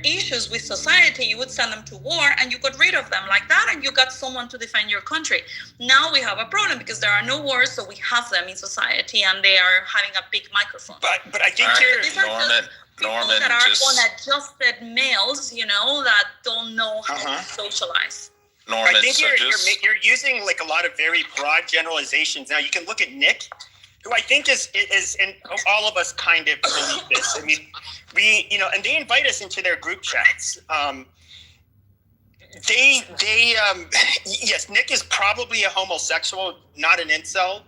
issues with society, you would send them to war and you got rid of them like that, and you got someone to defend your country. Now we have a problem because there are no wars, so we have them in society and they are having a big microphone. But I think Norman that are unadjusted males, that don't know how to socialize. Norman, I think you're using like a lot of very broad generalizations. Now you can look at Nick, who I think is and all of us kind of believe this. I mean, we and they invite us into their group chats. Yes, Nick is probably a homosexual, not an incel.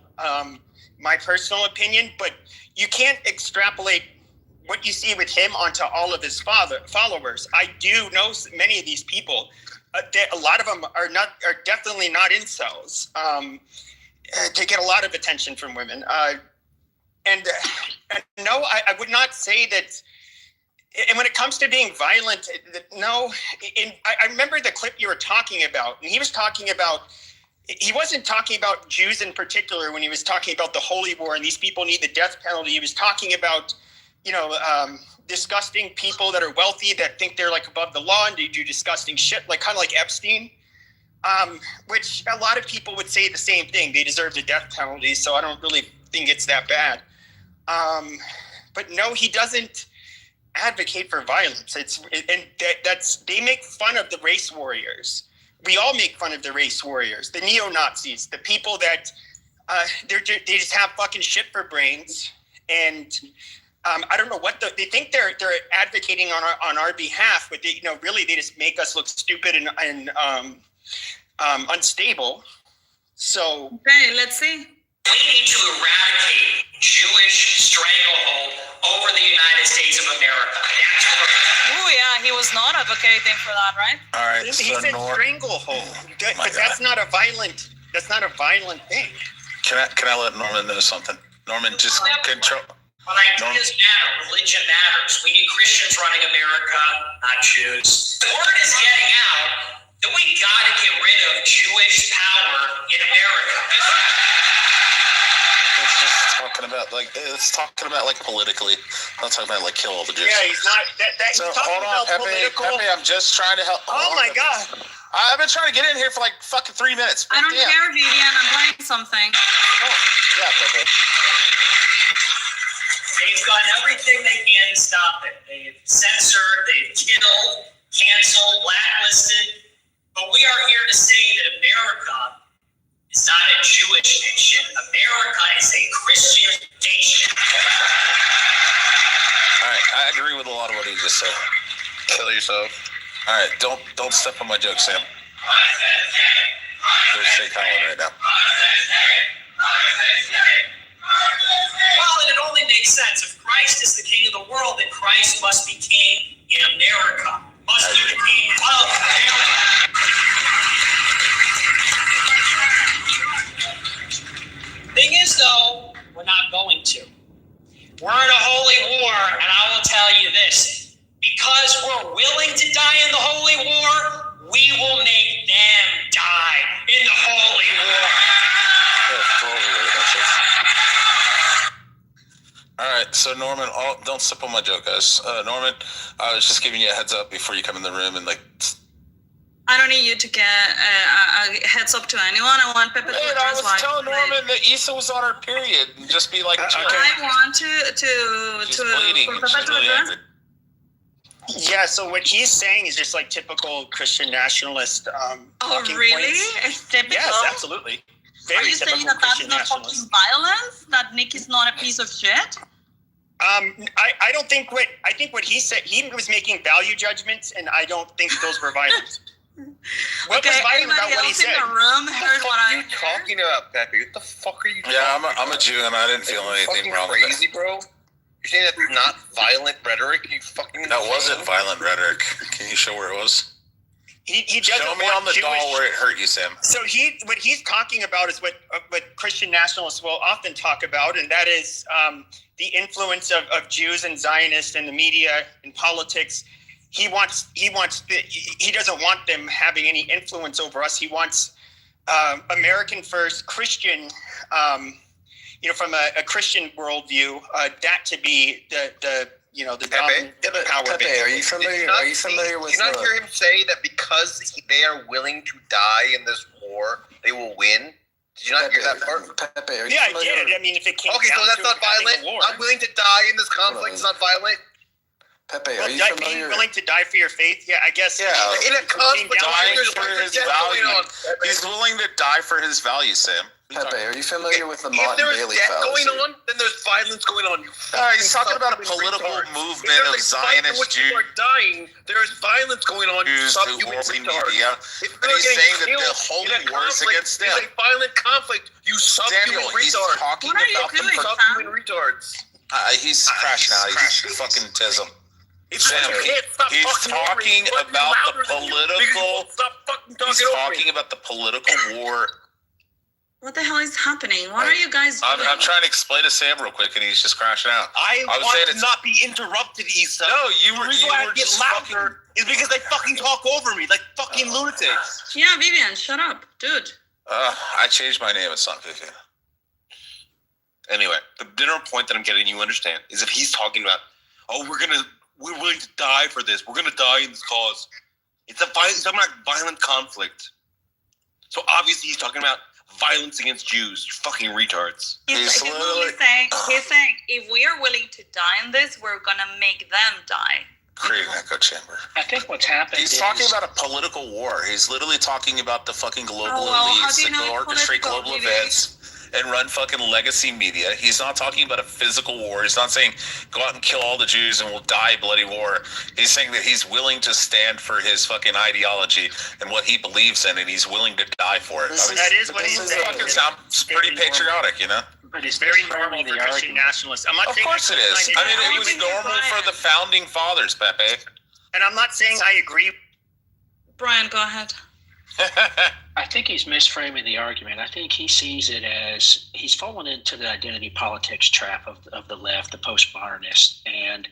My personal opinion, but you can't extrapolate what you see with him onto all of his followers. I do know many of these people. A lot of them are definitely not incels. They get a lot of attention from women. And no, I would not say that. And when it comes to being violent, no. I remember the clip you were talking about, and he was talking about. He wasn't talking about Jews in particular when he was talking about the Holy War and these people need the death penalty. He was talking about, disgusting people that are wealthy that think they're like above the law and they do disgusting shit, like kind of like Epstein, which a lot of people would say the same thing. They deserve the death penalty, so I don't really think it's that bad. But no, he doesn't advocate for violence. They make fun of the race warriors. We all make fun of the race warriors, the neo-Nazis, the people that they just have fucking shit for brains. And I don't know what they think they're advocating on our behalf, but they really they just make us look stupid and unstable. So okay, let's see. We need to eradicate Jewish stranglehold over the United States of America. Oh yeah, he was not advocating for that, right? All right. He said stranglehold, but that's not a violent. That's not a violent thing. Can I let Norman know something? Norman, just control. But ideas matter. Religion matters. We need Christians running America, not Jews. The word is getting out that we got to get rid of Jewish power in America. It's just talking about about like it's talking about like politically. I'm not talking about like kill all the Jews. Yeah, he's not. He's So talking hold on, about Pepe. political. Pepe, I'm just trying to help. Oh my God! I've been trying to get in here for like fucking 3 minutes. I don't Damn. care, Vivian. I'm playing something. Oh, yeah, Pepe. They've done everything they can to stop it. They've censored, they've killed, canceled, blacklisted. But we are here to say that America is not a Jewish nation. America is a Christian nation. All right, I agree with a lot of what he just said. Kill yourself. All right, don't step on my joke, Sam. There's Shake Holland right now. Well, and it only makes sense. If Christ is the king of the world, then Christ must be king in America. Must be the king of America. Thing is, though, we're not going to. We're in a holy war, and I will tell you this. Because we're willing to die in the holy war, we will make them die in the holy war. All right, so Norman, don't step on my joke, guys. Norman, I was just giving you a heads up before you come in the room, and like. I don't need you to get a heads up to anyone. I want Pepe to I address was why. telling Norman that Issa was on her period, and just be like, chill. I want She's bleeding, for and Pepe she's to really address. angry. Yeah, so what he's saying is just like typical Christian nationalist Oh, talking really? points. It's typical? Yes, absolutely. Are you typical saying that that's Christian not nationalist. fucking violence? That Nick is not a piece of shit? I don't think I think what he said, he was making value judgments, and I don't think those were violent. What was violent about what he said? Everybody else in the room heard what I heard. talking about, Pepe? What the fuck are you talking Yeah, I'm a Jew, and I didn't feel anything wrong with crazy, that. bro? You're saying that's not violent rhetoric? You fucking That wasn't violent rhetoric. Can you show where it was? He doesn't Show me want on the Jewish, doll where it hurt you, Sam. So what he's talking about is what Christian nationalists will often talk about, and that is the influence of Jews and Zionists in the media and politics. He doesn't want them having any influence over us. He wants American first, Christian, from a Christian worldview, that to be the dominant power. Pepe, are you familiar? Are you familiar with? Did you not hear him say that because they are willing to die in this war, they will win? Did you not hear that part? Pepe, are you Yeah, I did. I mean, if it came Okay, so down that's to not having violent. a war. I'm willing to die in this conflict. It's not violent. Pepe, Well, are you being familiar? willing to die for your faith? Yeah, I guess. Yeah, In a conflict, dying there's for his death going value. on. He's willing to die for his values, Sam. Pepe, are you familiar with the If Martin there's Bailey death fallacy? going on, then there's violence going on. He's talking about a political movement of Zionist Jews. People are dying. There's violence going on. Jews Stop who human work in retards. media. If But you're he's getting saying that killed the in holy a war is conflict, against them. It's a violent conflict. You subhuman Daniel, he's retards. talking What are you about the doing, Subhuman retards. he's crashing out. He's fucking tism. Sam, Sam, you can't stop he's fucking over talking me. Fucking about the louder than you. political- Because you won't stop fucking talking He's over talking me. about the political war. What the hell is happening? What are you guys doing? I'm trying to explain to Sam real quick, and he's just crashing out. I was saying want to it's- not be interrupted, Issa. No, you The were reason why I get just louder is because they fucking talk over me like fucking lunatics. Yeah, Vivian, shut up, dude. I changed my name. It's not Vivian. Anyway, the general point that I'm getting, you understand, is if he's talking about, we're willing to die for this. We're gonna die in this cause. He's talking about violent conflict. So obviously he's talking about violence against Jews. You fucking retards. He's literally saying, if we are willing to die in this, we're gonna make them die. Create an echo chamber. I think what's happened He's is talking about a political war. He's literally talking about the fucking global Oh, well, how elites do you that know go orchestrate political, global Vivian? events and run fucking legacy media. He's not talking about a physical war. He's not saying go out and kill all the Jews and we'll die bloody war. He's saying that he's willing to stand for his fucking ideology and what he believes in, and he's willing to die for it. That is what he's saying. Fucking sounds pretty patriotic, you know? but it's Very normal for Christian nationalists. I'm not Of saying course it is. I mean, it was normal for the founding fathers, Pepe. and I'm not saying I agree. Brian, go ahead. I think he's misframing the argument. I think he sees it as he's fallen into the identity politics trap of the left, the postmodernist, and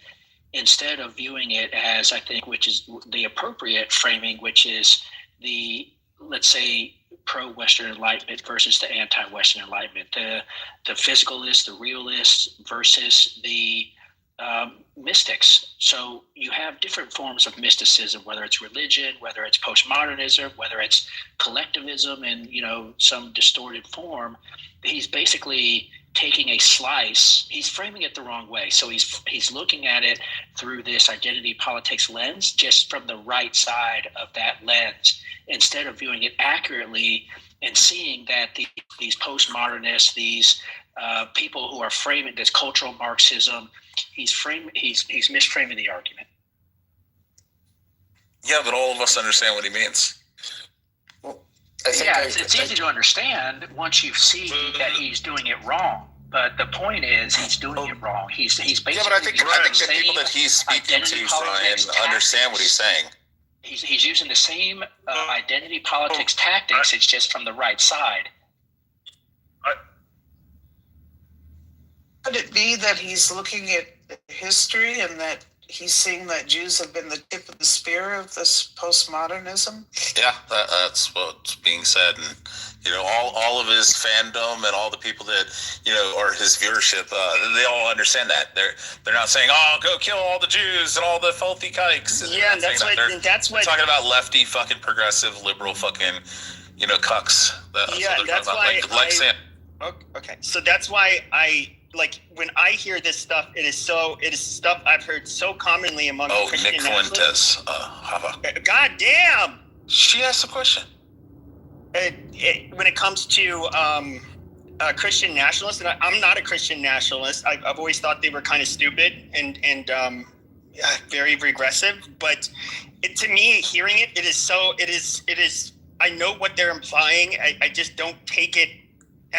instead of viewing it as, I think, which is the appropriate framing, which is the let's say, pro-Western Enlightenment versus the anti-Western Enlightenment, the physicalists, the realists versus the mystics. So you have different forms of mysticism, whether it's religion, whether it's postmodernism, whether it's collectivism in, some distorted form. He's basically taking a slice. He's framing it the wrong way. So he's looking at it through this identity politics lens, just from the right side of that lens, instead of viewing it accurately and seeing that these postmodernists, these people who are framing this cultural Marxism, he's misframing the argument. Yeah, but all of us understand what he means. It's easy to understand once you see that he's doing it wrong. But the point is, he's doing it wrong. He's basically but I think the people that he's speaking to, Brian, understand what he's saying. He's using the same identity politics tactics. It's just from the right side. Could it be that he's looking at history and that he's seeing that Jews have been the tip of the spear of this postmodernism? Yeah, that's what's being said, and all of his fandom and all the people that or his viewership, they all understand that. They're not saying, "Oh, go kill all the Jews and all the filthy kikes." And yeah, that's what. They're talking about lefty, fucking progressive, liberal, fucking cucks. That's why. Okay, so that's why when I hear this stuff, it is stuff I've heard so commonly among Christian Nick Fuentes. God damn! She asked a question. When it comes to Christian nationalists, and I'm not a Christian nationalist. I've always thought they were kind of stupid and very regressive. But to me, hearing it is. I know what they're implying. I just don't take it.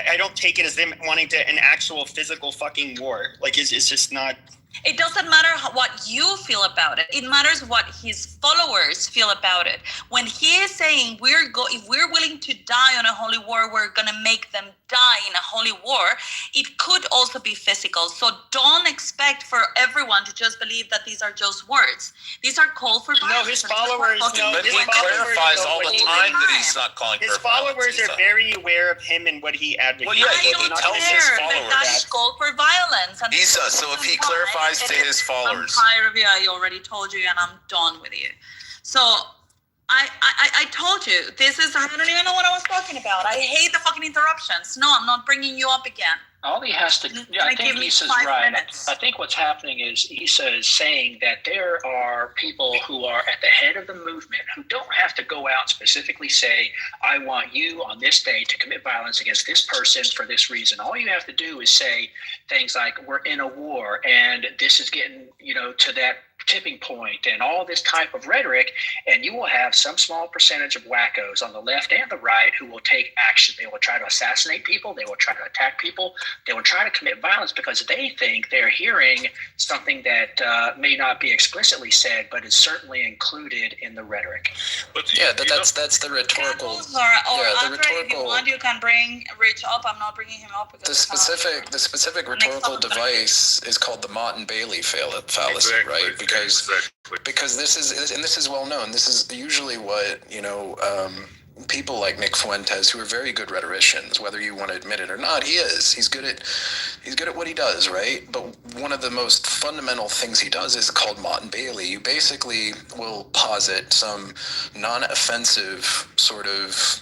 I don't take it as them wanting an actual physical fucking war. It's just not. It doesn't matter what you feel about it. It matters what his followers feel about it. When he is saying if we're willing to die on a holy war, we're going to make them die in a holy war, it could also be physical. So don't expect for everyone to just believe that these are just words. These are calls for violence. No, his followers. But he clarifies all the time that he's not calling for violence. His followers are very aware of him and what he advocates. Well, yeah, he tells his followers that is called for violence. And so if he clarifies to his followers, I'm tired of you. I already told you, and I'm done with you. So I told you, I don't even know what I was talking about. I hate the fucking interruptions. No, I'm not bringing you up again. All he has to, I think Issa's right. I think what's happening is Issa is saying that there are people who are at the head of the movement who don't have to go out and specifically say, I want you on this day to commit violence against this person for this reason. All you have to do is say things like, we're in a war and this is getting, to that tipping point and all this type of rhetoric, and you will have some small percentage of wackos on the left and the right who will take action. They will try to assassinate people. They will try to attack people. They will try to commit violence because they think they're hearing something that may not be explicitly said, but is certainly included in the rhetoric. But that's the rhetorical. If you want, you can bring Rich up. I'm not bringing him up because the specific rhetorical device is called the Mott and Bailey fallacy, right? Because this is well known. This is usually what people like Nick Fuentes, who are very good rhetoricians, whether you want to admit it or not, he's good at what he does, right? But one of the most fundamental things he does is called Mott and Bailey. You basically will posit some non-offensive sort of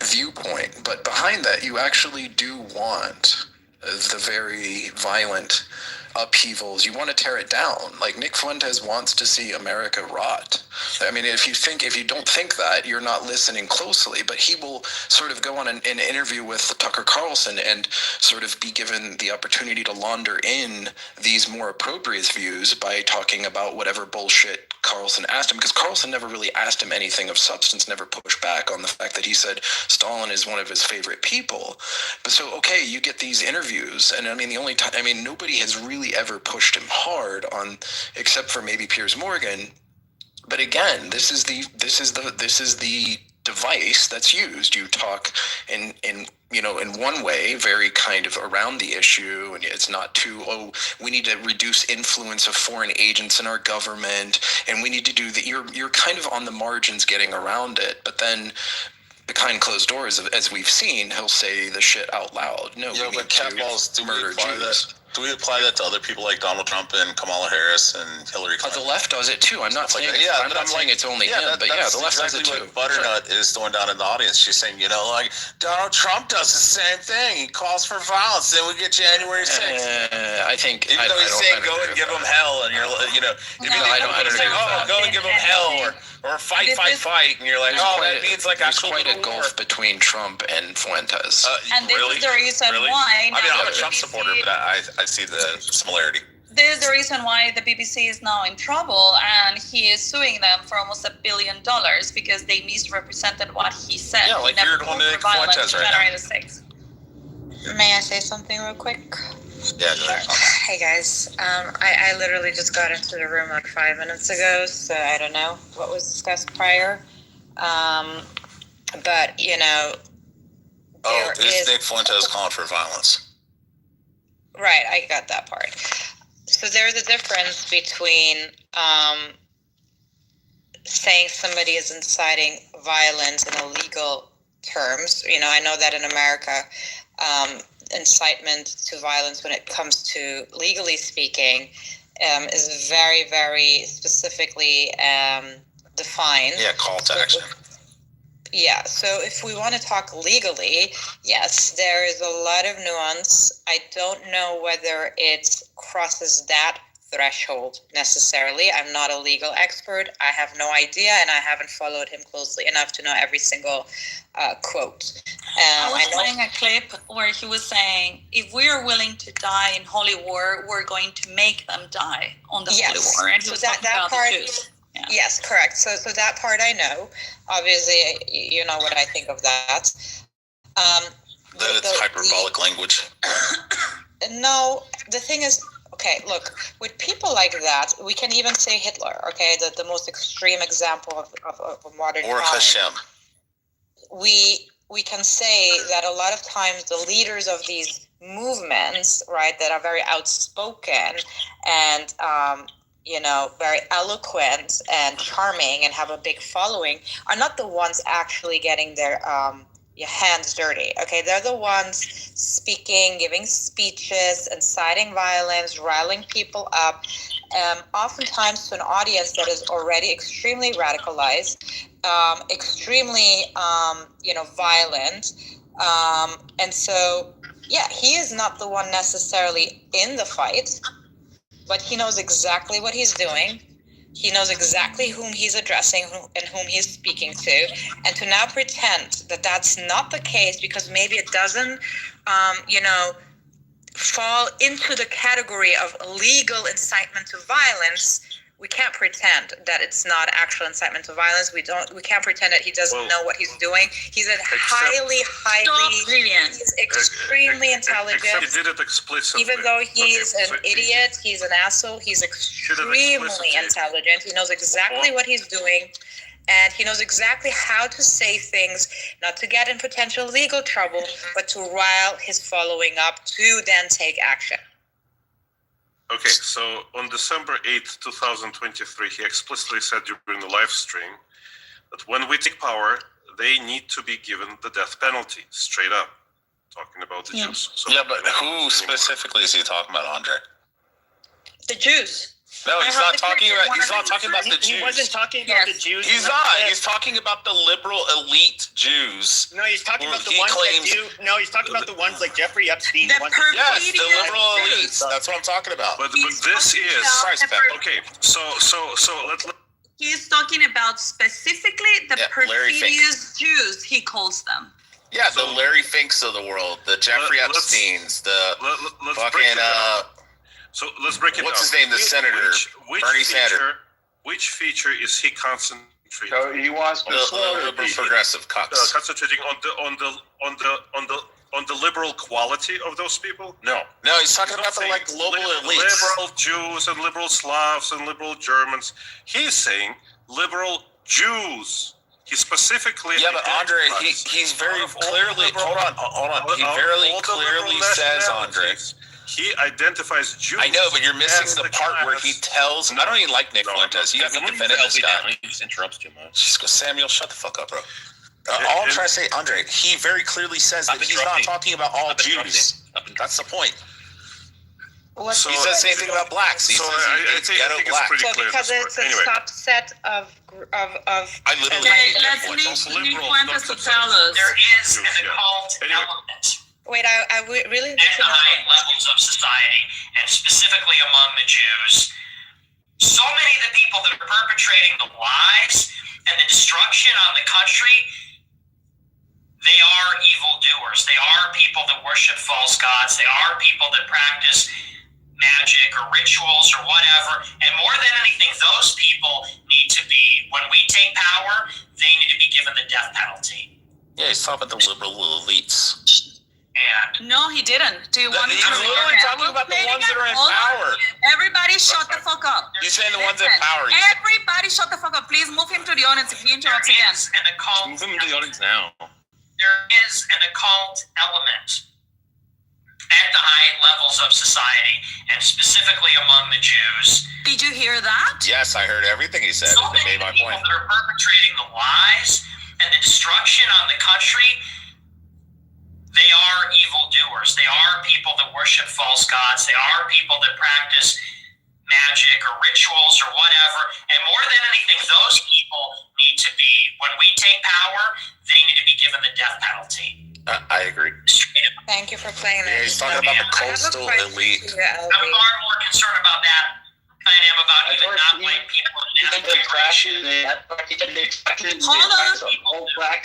viewpoint, but behind that you actually do want the very violent upheavals. You want to tear it down. Like Nick Fuentes wants to see America rot. I mean, if you don't think that, you're not listening closely. But he will sort of go on an interview with Tucker Carlson and sort of be given the opportunity to launder in these more appropriate views by talking about whatever bullshit Carlson asked him, because Carlson never really asked him anything of substance, never pushed back on the fact that he said Stalin is one of his favorite people. But so, okay, you get these interviews, and I mean, nobody has really ever pushed him hard on, except for maybe Piers Morgan. But again, this is the device that's used. You talk in one way, very kind of around the issue, and it's not too, we need to reduce influence of foreign agents in our government, and we need to do that. You're kind of on the margins getting around it, but then behind closed doors, as we've seen, he'll say the shit out loud. No, Yeah, we but need to catballs, do we murder apply Jews. that? Do we apply that to other people like Donald Trump and Kamala Harris and Hillary Clinton? The left does it too. I'm not saying I'm not saying it's only him, but the left does it too. What Butternut is throwing down in the audience. She's saying, like Donald Trump does the same thing. He calls for violence. Then we get January 6th. I think even though he's saying go and give him hell, and you're if you I don't agree with that. go and give him hell or fight, and you're like, that means like there's quite a gulf between Trump and Fuentes. And this is the reason why. I mean, I'm a Trump supporter, but I see the similarity. This is the reason why the BBC is now in trouble, and he is suing them for almost $1 billion because they misrepresented what he said. Yeah, like you're doing Nick Fuentes right January now. the 6th. May I say something real quick? Yeah, sure. Hey guys, I literally just got into the room like 5 minutes ago, so I don't know what was discussed prior. But is Nick Fuentes calling for violence? Right, I got that part. So there's a difference between saying somebody is inciting violence in illegal terms. I know that in America, incitement to violence when it comes to legally speaking is very, very specifically defined. Yeah, call to action. Yeah, so if we want to talk legally, yes, there is a lot of nuance. I don't know whether it crosses that threshold necessarily. I'm not a legal expert. I have no idea, and I haven't followed him closely enough to know every single quote. I was playing a clip where he was saying, if we are willing to die in holy war, we're going to make them die on the holy war. And he was talking about the Jews. Yeah. Yes, correct. So that part I know. Obviously, you know what I think of that. That it's hyperbolic language. No, the thing is, okay, look, with people like that, we can even say Hitler, okay, the most extreme example of a modern or time. Hashem. We can say that a lot of times the leaders of these movements, right, that are very outspoken and very eloquent and charming and have a big following are not the ones actually getting their hands dirty. Okay, they're the ones speaking, giving speeches, inciting violence, riling people up, oftentimes to an audience that is already extremely radicalized, extremely violent, and so he is not the one necessarily in the fight. But he knows exactly what he's doing. He knows exactly whom he's addressing and whom he's speaking to. And to now pretend that that's not the case because maybe it doesn't, fall into the category of legal incitement to violence, we can't pretend that it's not actual incitement to violence. We can't pretend that he doesn't know what he's doing. He's a he's extremely intelligent. Except he did it explicitly. Even though he's an idiot, he's an asshole, he's extremely intelligent. He knows exactly what he's doing. And he knows exactly how to say things, not to get in potential legal trouble, but to rile his following up to then take action. Okay, so on December 8th, 2023, he explicitly said during the live stream that when we take power, they need to be given the death penalty, straight up, talking about the Jews. So but who specifically is he talking about, Andre? The Jews. No, he's not talking about the Jews. He wasn't talking about the Jews. He's not. He's talking about the liberal elite Jews. No, he's talking about the ones that do. No, he's talking about the ones like Jeffrey Epstein. Yes, the liberal elites. That's what I'm talking about. But this is okay. So let's. He's talking about specifically the perfidious Jews. He calls them. Yeah, the Larry Finks of the world, the Jeffrey Epsteins, the fucking. So let's break it down. What's his name? The senator, Bernie Sanders. Which feature is he concentrating? So he wants to the liberal progressive cucks. Concentrating on the liberal quality of those people? No, he's talking about the global elites, liberal Jews and liberal Slavs and liberal Germans. He's saying liberal Jews. He specifically. Yeah, but Andre, he's very clearly. Hold on. He very clearly says, Andre. He identifies Jews. I know, but you're missing the part where he tells. I don't even like Nick Fuentes. You got me defending this guy. He just interrupts too much. Samuel, shut the fuck up, bro. All I'm trying to say, Andre, he very clearly says that he's not talking about all Jews. That's the point. So he says the same thing about blacks. He says I think it's pretty clear. Because it's a subset of. I literally. Okay, let's leave Fuentes to tell us. There is an occult element Wait, I really need at to the know. high levels of society, and specifically among the Jews. So many of the people that are perpetrating the lies and the destruction on the country, they are evildoers. They are people that worship false gods. They are people that practice magic or rituals or whatever. And more than anything, those people need to be, when we take power, they need to be given the death penalty. Yeah, he's talking about the liberal elites. And No, he didn't. Do you want He's to literally talking about the ones that are in power. Everybody shut the fuck up. He's saying the ones in Listen, power. Everybody shut the fuck up. Please move him to the audience if he interrupts there again. is an occult. Move him to the audience now. There is an occult element at the high levels of society, and specifically among the Jews. Did you hear that? Yes, I heard everything he said. So It many made my people point. that are perpetrating the lies and the destruction on the country, they are evildoers. They are people that worship false gods. They are people that practice magic or rituals or whatever. And more than anything, those people need to be, when we take power, they need to be given the death penalty. I agree. Thank you for playing that. Yeah, he's talking about the coastal elite. To you, I'm far more concerned about that than I am about even non-white people in immigration. Hold on.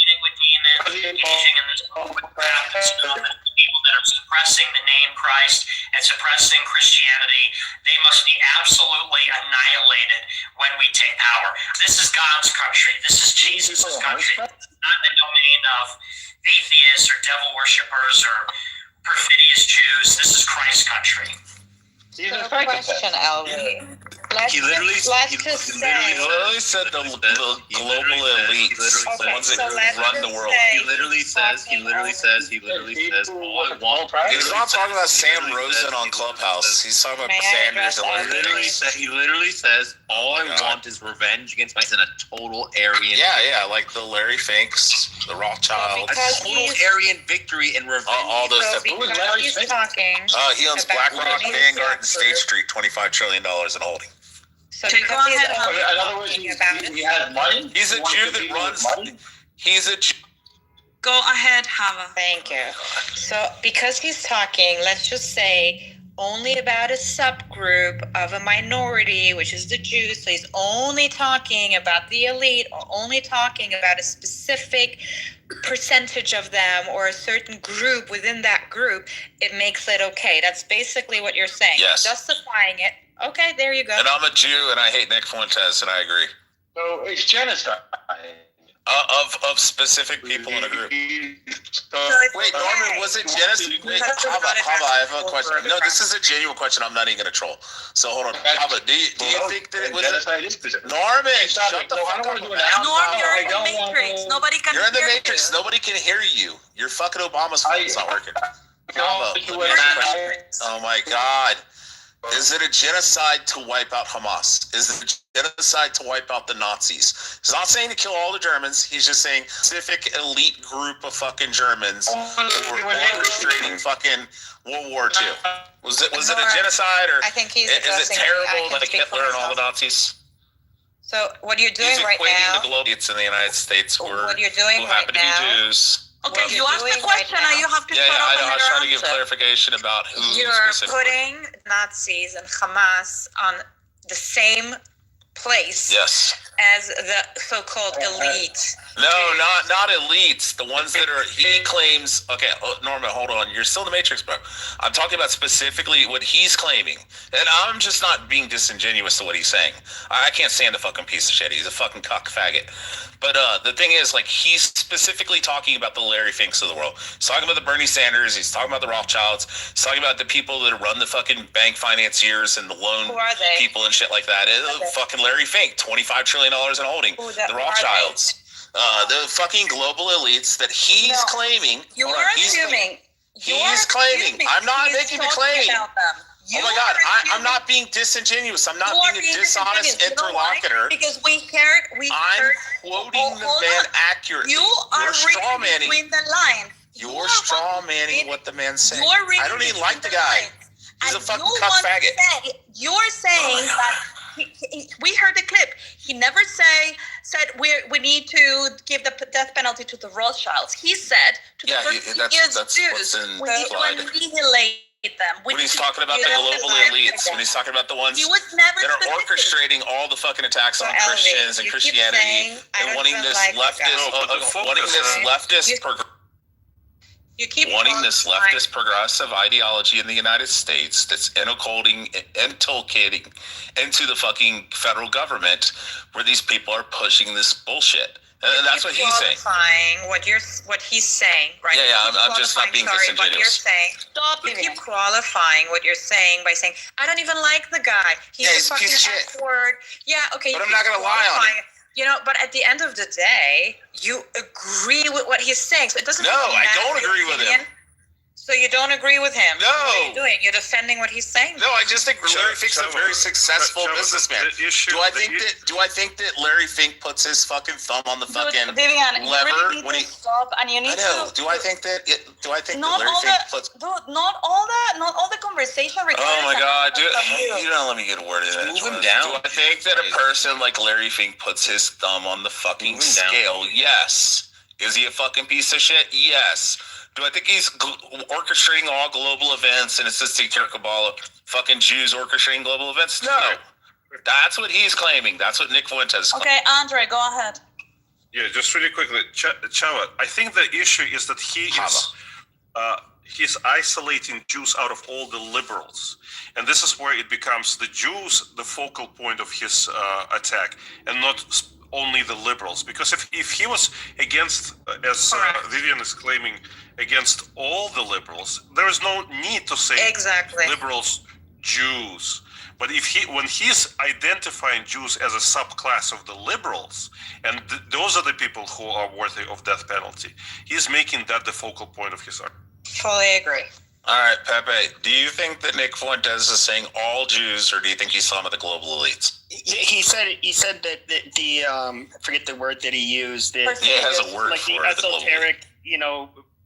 Dealing with demons, engaging in this witchcraft and stuff, and people that are suppressing the name Christ and suppressing Christianity, they must be absolutely annihilated when we take power. This is God's country. This is Jesus' country. This is not the domain of atheists or devil worshippers or perfidious Jews. This is Christ's country. So question, Elvi. He literally let's He just literally say. said the global elites, the Okay, ones so that let's run the just world. say- He literally says, all I want. He's not talking about Sam Rosen on Clubhouse. He's talking about May I Sanders address and that? Larry. He literally says, all I want is revenge against my son, a total Aryan. Yeah, like the Larry Finks, the Rothschilds. A total Aryan victory and revenge. All those So stuff. because he's talking. He owns about BlackRock, the Vanguard, and group. State Street, $25 trillion in holding. So Okay, because go he's ahead, only Hannah. talking about it. He's a Jew that runs. He's a Jew. Go ahead, Hava. Thank you. So because he's talking, let's just say only about a subgroup of a minority, which is the Jews. So he's only talking about the elite, or only talking about a specific percentage of them or a certain group within that group. It makes it okay. That's basically what you're saying. Yes. Justifying it. Okay, there you go. And I'm a Jew, and I hate Nick Fuentes, and I agree. So it's genocide. Of specific people in a group. So it's Wait, okay. Norman, was it genocide? Wait, Hava, I have a question. No, this is a genuine question. I'm not even going to troll. So hold on. Hava, do you think that it was... Norman, shut the fuck up. Norm, you're in the Matrix. Nobody can You're in the hear Matrix. you. Nobody can hear you. Your fucking Obama's phone's not working. Hava, oh my God. Is it a genocide to wipe out Hamas? Is it a genocide to wipe out the Nazis? He's not saying to kill all the Germans. He's just saying specific elite group of fucking Germans who were orchestrating fucking World War II. Was it a genocide, or I think he's is it addressing- I terrible can like speak for Hitler and all the myself. Nazis? So what you're doing He's right equating now. the globalists in the United States who What you're doing who right happen to be now. Jews. Okay, What you you're asked the doing question right and you now- have to Yeah, shut up I know. and I was let her trying to give answer. clarification about who You're specifically. putting Nazis and Hamas on the same place Yes. as the so-called elite. No, not elites. The ones that are, he claims. Okay, Norman, hold on. You're still in the Matrix, bro. I'm talking about specifically what he's claiming, and I'm just not being disingenuous to what he's saying. I can't stand the fucking piece of shit. He's a fucking cock faggot. But the thing is, like, he's specifically talking about the Larry Finks of the world. He's talking about the Bernie Sanders. He's talking about the Rothschilds. He's talking about the people that run the fucking bank financiers and the loan Who are they? people and shit like that. Fucking Larry Fink, $25 trillion in holding. Who The Rothschilds. The fucking global elites that he's No. claiming. You Hold on, are he's assuming. He's claiming. I'm not He's making the talking claim. about them. You oh my God, are I'm not being disingenuous. I'm not You are being a being dishonest disingenuous. You know why? interlocutor. Because we heard. I'm quoting the man accurately. You are straw reading manning. between the lines. You're straw manning what the man's saying. You're reading I don't even between like the guy. He's a fucking cuck faggot. You're saying that we heard the clip. He never said we need to give the death penalty to the Rothschilds. He said to the that's Jews, what's in we need to annihilate them. When he's talking about the global elites, when he's talking about the ones he was never that are orchestrating all the fucking attacks on Christians and Christianity and wanting this leftist progressive ideology in the United States that's inculcating into the fucking federal government, where these people are pushing this bullshit. And that's what he's saying. What he's saying, right? Yeah, I'm just not being disingenuous. What you're saying. Stop. You keep qualifying what you're saying by saying, I don't even like the guy. He's a fucking F-word. Yeah, okay. But I'm not going to lie on it. You know, but at the end of the day, you agree with what he's saying. So it doesn't. No, I don't agree with him. So you don't agree with him? No. What are you doing? You're defending what he's saying? No, I just think Larry Fink's a very successful businessman. Do I think that Larry Fink puts his fucking thumb on the fucking Vivian, lever you really when he? Stop, and you need I know. to. Do I think that Larry Fink puts? Dude, not all the conversation. Oh my God, dude! You don't let me get a word in. Move him down. Do I think that a person like Larry Fink puts his thumb on the fucking scale? Yes. Is he a fucking piece of shit? Yes. Do I think he's orchestrating all global events and assisting to Kabbalah fucking Jews orchestrating global events? No. That's what he's claiming. That's what Nick Fuentes is claiming. Okay, Andre, go ahead. Yeah, just really quickly, Chava, I think the issue is that he's isolating Jews out of all the liberals. And this is where it becomes the Jews the focal point of his attack, and not only the liberals. Because if he was against, as Vivian is claiming, against all the liberals, there is no need to say liberals, Jews. But when he's identifying Jews as a subclass of the liberals, and those are the people who are worthy of death penalty, he's making that the focal point of his argument. Fully agree. All right, Pepe, do you think that Nick Fuentes is saying all Jews, or do you think he's some of the global elites? He said that the I forget the word that he used. He has a word like for the esoteric,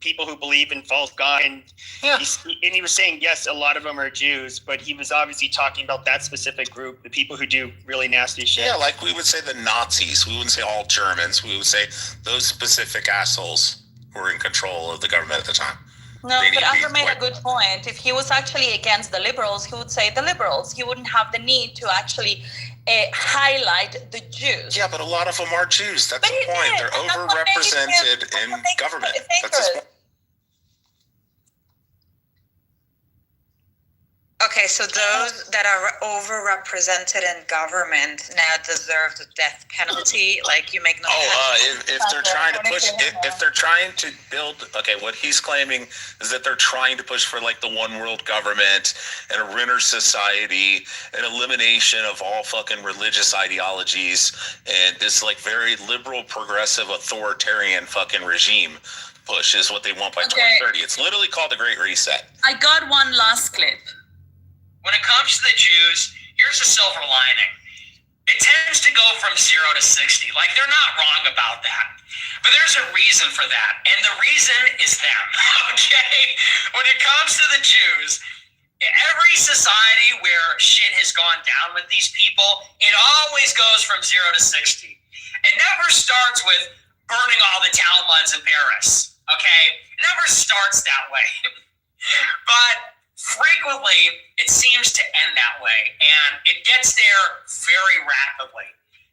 people who believe in false God, and he was saying yes, a lot of them are Jews, but he was obviously talking about that specific group, the people who do really nasty shit. Yeah, like we would say the Nazis. We wouldn't say all Germans. We would say those specific assholes who were in control of the government at the time. No, but Andrew made a good point. If he was actually against the liberals, he would say the liberals. He wouldn't have the need to actually highlight the Jews. Yeah, but a lot of them are Jews. That's the point. They're overrepresented in government. That's his point. Okay, so those that are overrepresented in government now deserve the death penalty. Like you make no. If they're trying to push, if they're trying to build, what he's claiming is that they're trying to push for like the one world government and a Renner society, an elimination of all fucking religious ideologies, and this like very liberal, progressive, authoritarian fucking regime push is what they want by 2030. It's literally called the Great Reset. I got one last clip. When it comes to the Jews, here's a silver lining. It tends to go from 0 to 60. Like, they're not wrong about that. But there's a reason for that. And the reason is them, okay? When it comes to the Jews, every society where shit has gone down with these people, it always goes from 0 to 60. It never starts with burning all the Talmuds in Paris, okay? It never starts that way. But frequently, it seems to end that way, and it gets there very rapidly.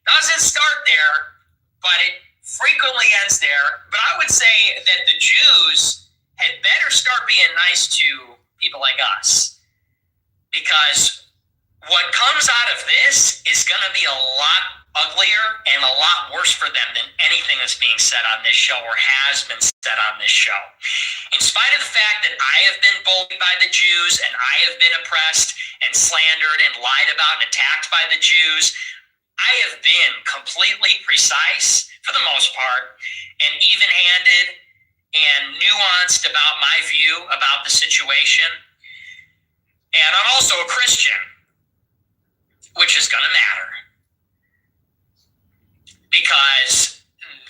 Doesn't start there, but it frequently ends there. But I would say that the Jews had better start being nice to people like us, because what comes out of this is going to be a lot uglier and a lot worse for them than anything that's being said on this show or has been said on this show. In spite of the fact that I have been bullied by the Jews and I have been oppressed and slandered and lied about and attacked by the Jews, I have been completely precise, for the most part, and even-handed and nuanced about my view about the situation. And I'm also a Christian, which is going to matter. Because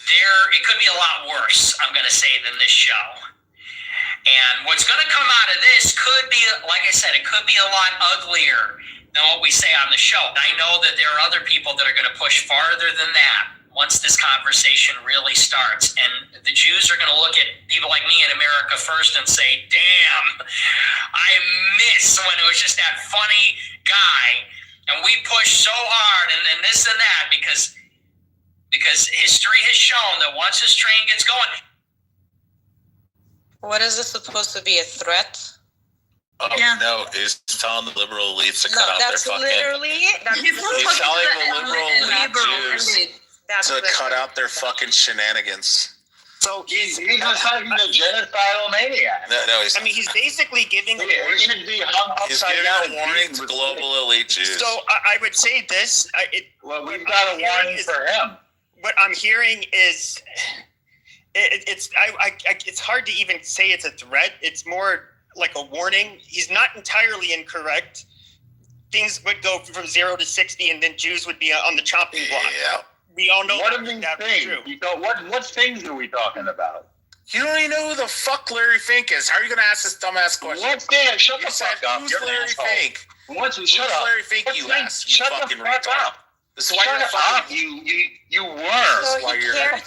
it could be a lot worse, I'm going to say, than this show. And what's going to come out of this could be, like I said, it could be a lot uglier than what we say on the show. I know that there are other people that are going to push farther than that once this conversation really starts. And the Jews are going to look at people like me in America First and say, damn, I miss when it was just that funny guy. And we push so hard and this and that because history has shown that once this train gets going. What is this supposed to be, a threat? No, he's telling the liberal elites to cut out their fucking... He's telling the liberal Jews to cut out their fucking shenanigans. So he's inciting the genocidal maniac. No, he's basically giving a warning. He should be hung upside down. He's giving a warning to global elite Jews. So I would say this. We've got a warning for him. What I'm hearing is, it's hard to even say it's a threat. It's more like a warning. He's not entirely incorrect. Things would go from 0 to 60, and then Jews would be on the chopping block. Yeah. We all know what are these things? What things are we talking about? You don't even know who the fuck Larry Fink is. How are you going to ask this dumbass question? What's that? Shut the fuck up. Who's Larry Fink? Shut up. Larry Fink, you ass? You fucking retard. This is why you're fucking... You were. This is why you're a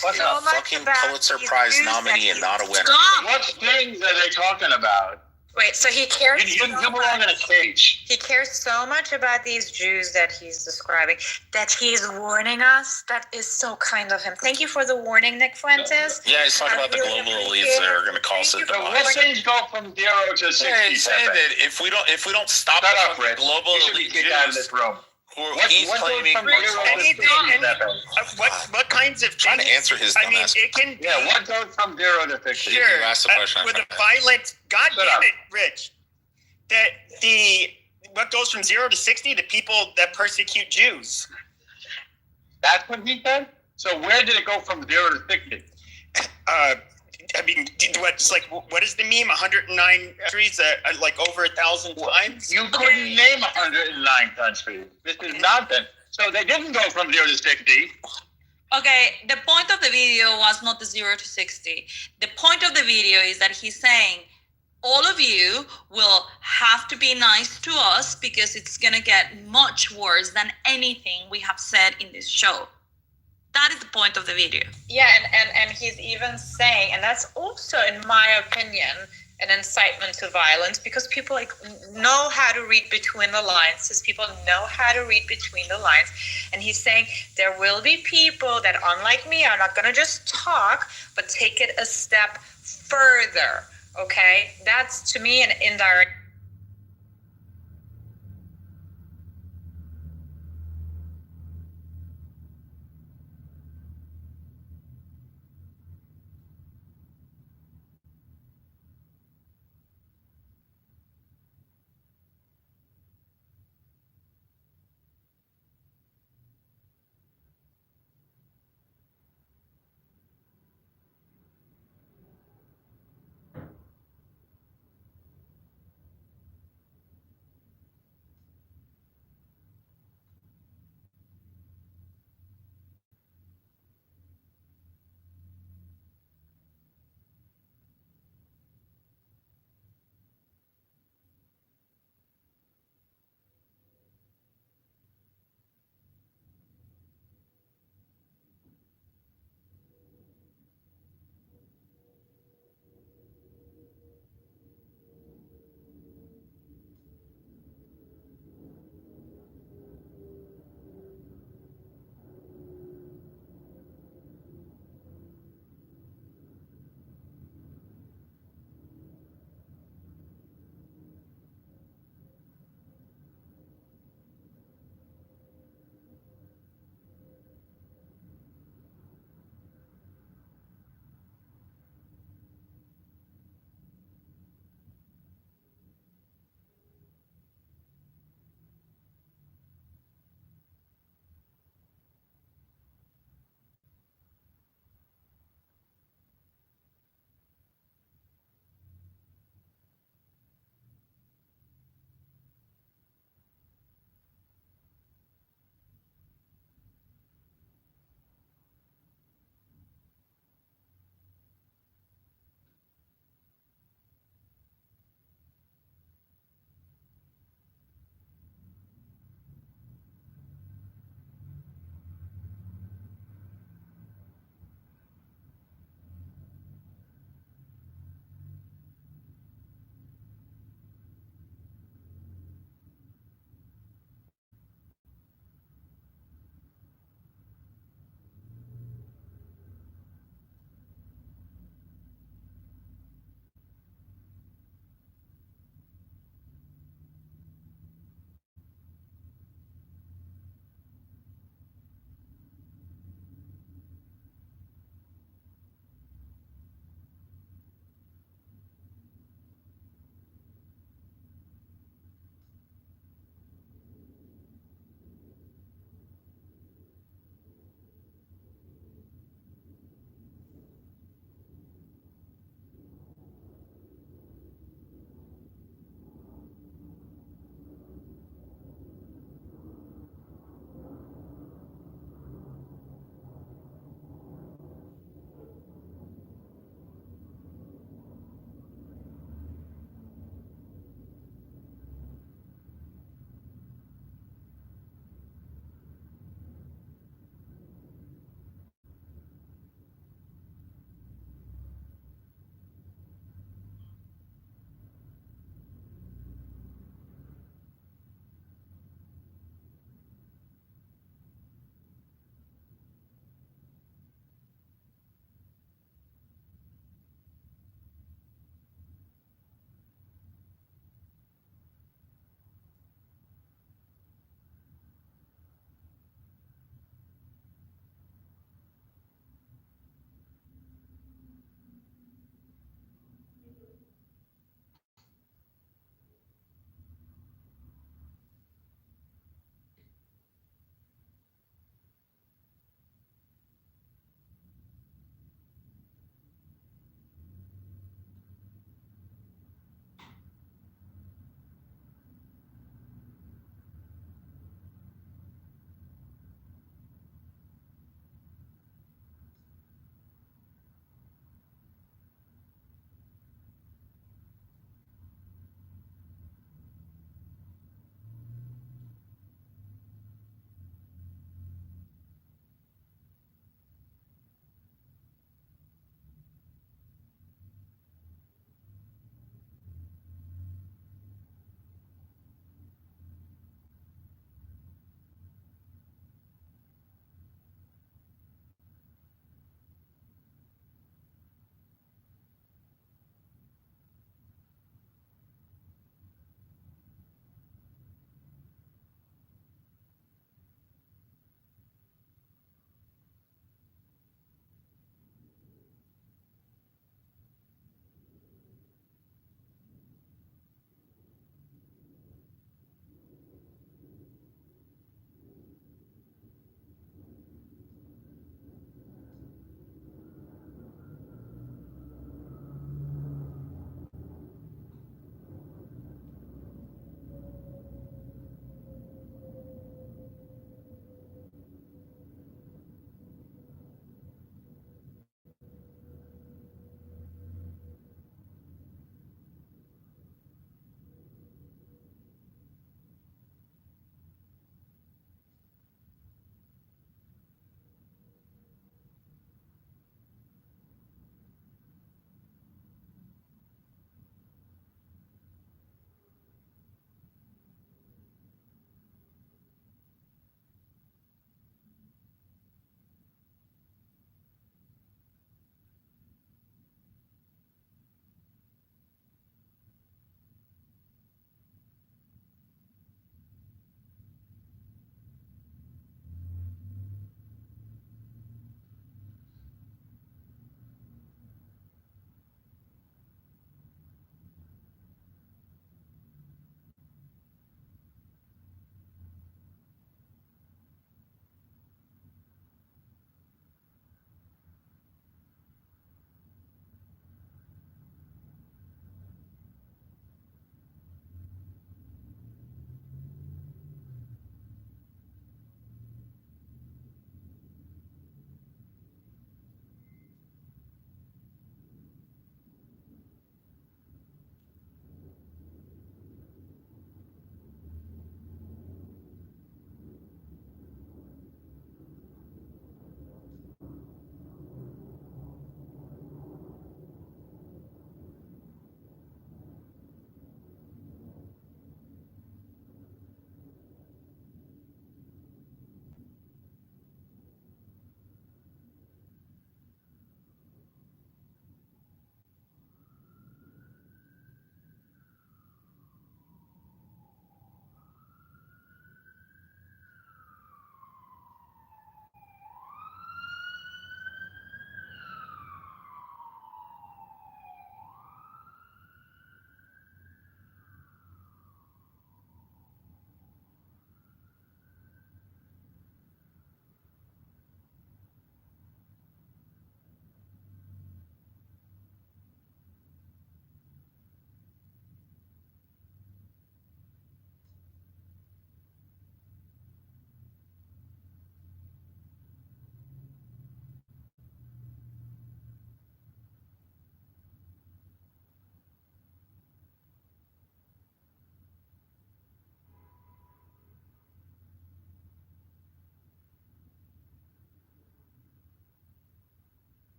fucking Pulitzer Prize nominee and not a winner. What things are they talking about? Wait, so he cares you belong in a cage. He cares so much about these Jews that he's describing, that he's warning us. That is so kind of him. Thank you for the warning, Nick Fuentes. Yeah, he's talking about the global elites that are going to cause it. What things go from 0 to 60? Yeah, he's saying that if we don't stop the global elite Jews, out of this room. He's claiming. What kinds of? Trying to answer his dumb ass. It can. Yeah, what goes from 0 to 60? Sure. You asked the question. With a violent, God damn it, Rich. What goes from 0 to 60? The people that persecute Jews. That's what he said. So where did it go from 0 to 60? What is the meme? 109 countries, like over 1,000 times. You couldn't name 109 countries. This is nonsense. So they didn't go from 0 to 60. Okay, the point of the video was not the 0 to 60. The point of the video is that he's saying, all of you will have to be nice to us because it's going to get much worse than anything we have said in this show. That is the point of the video. Yeah, and he's even saying, and that's also, in my opinion, an incitement to violence, because people know how to read between the lines. These people know how to read between the lines. And he's saying there will be people that, unlike me, are not going to just talk, but take it a step further. Okay? That's, to me, an indirect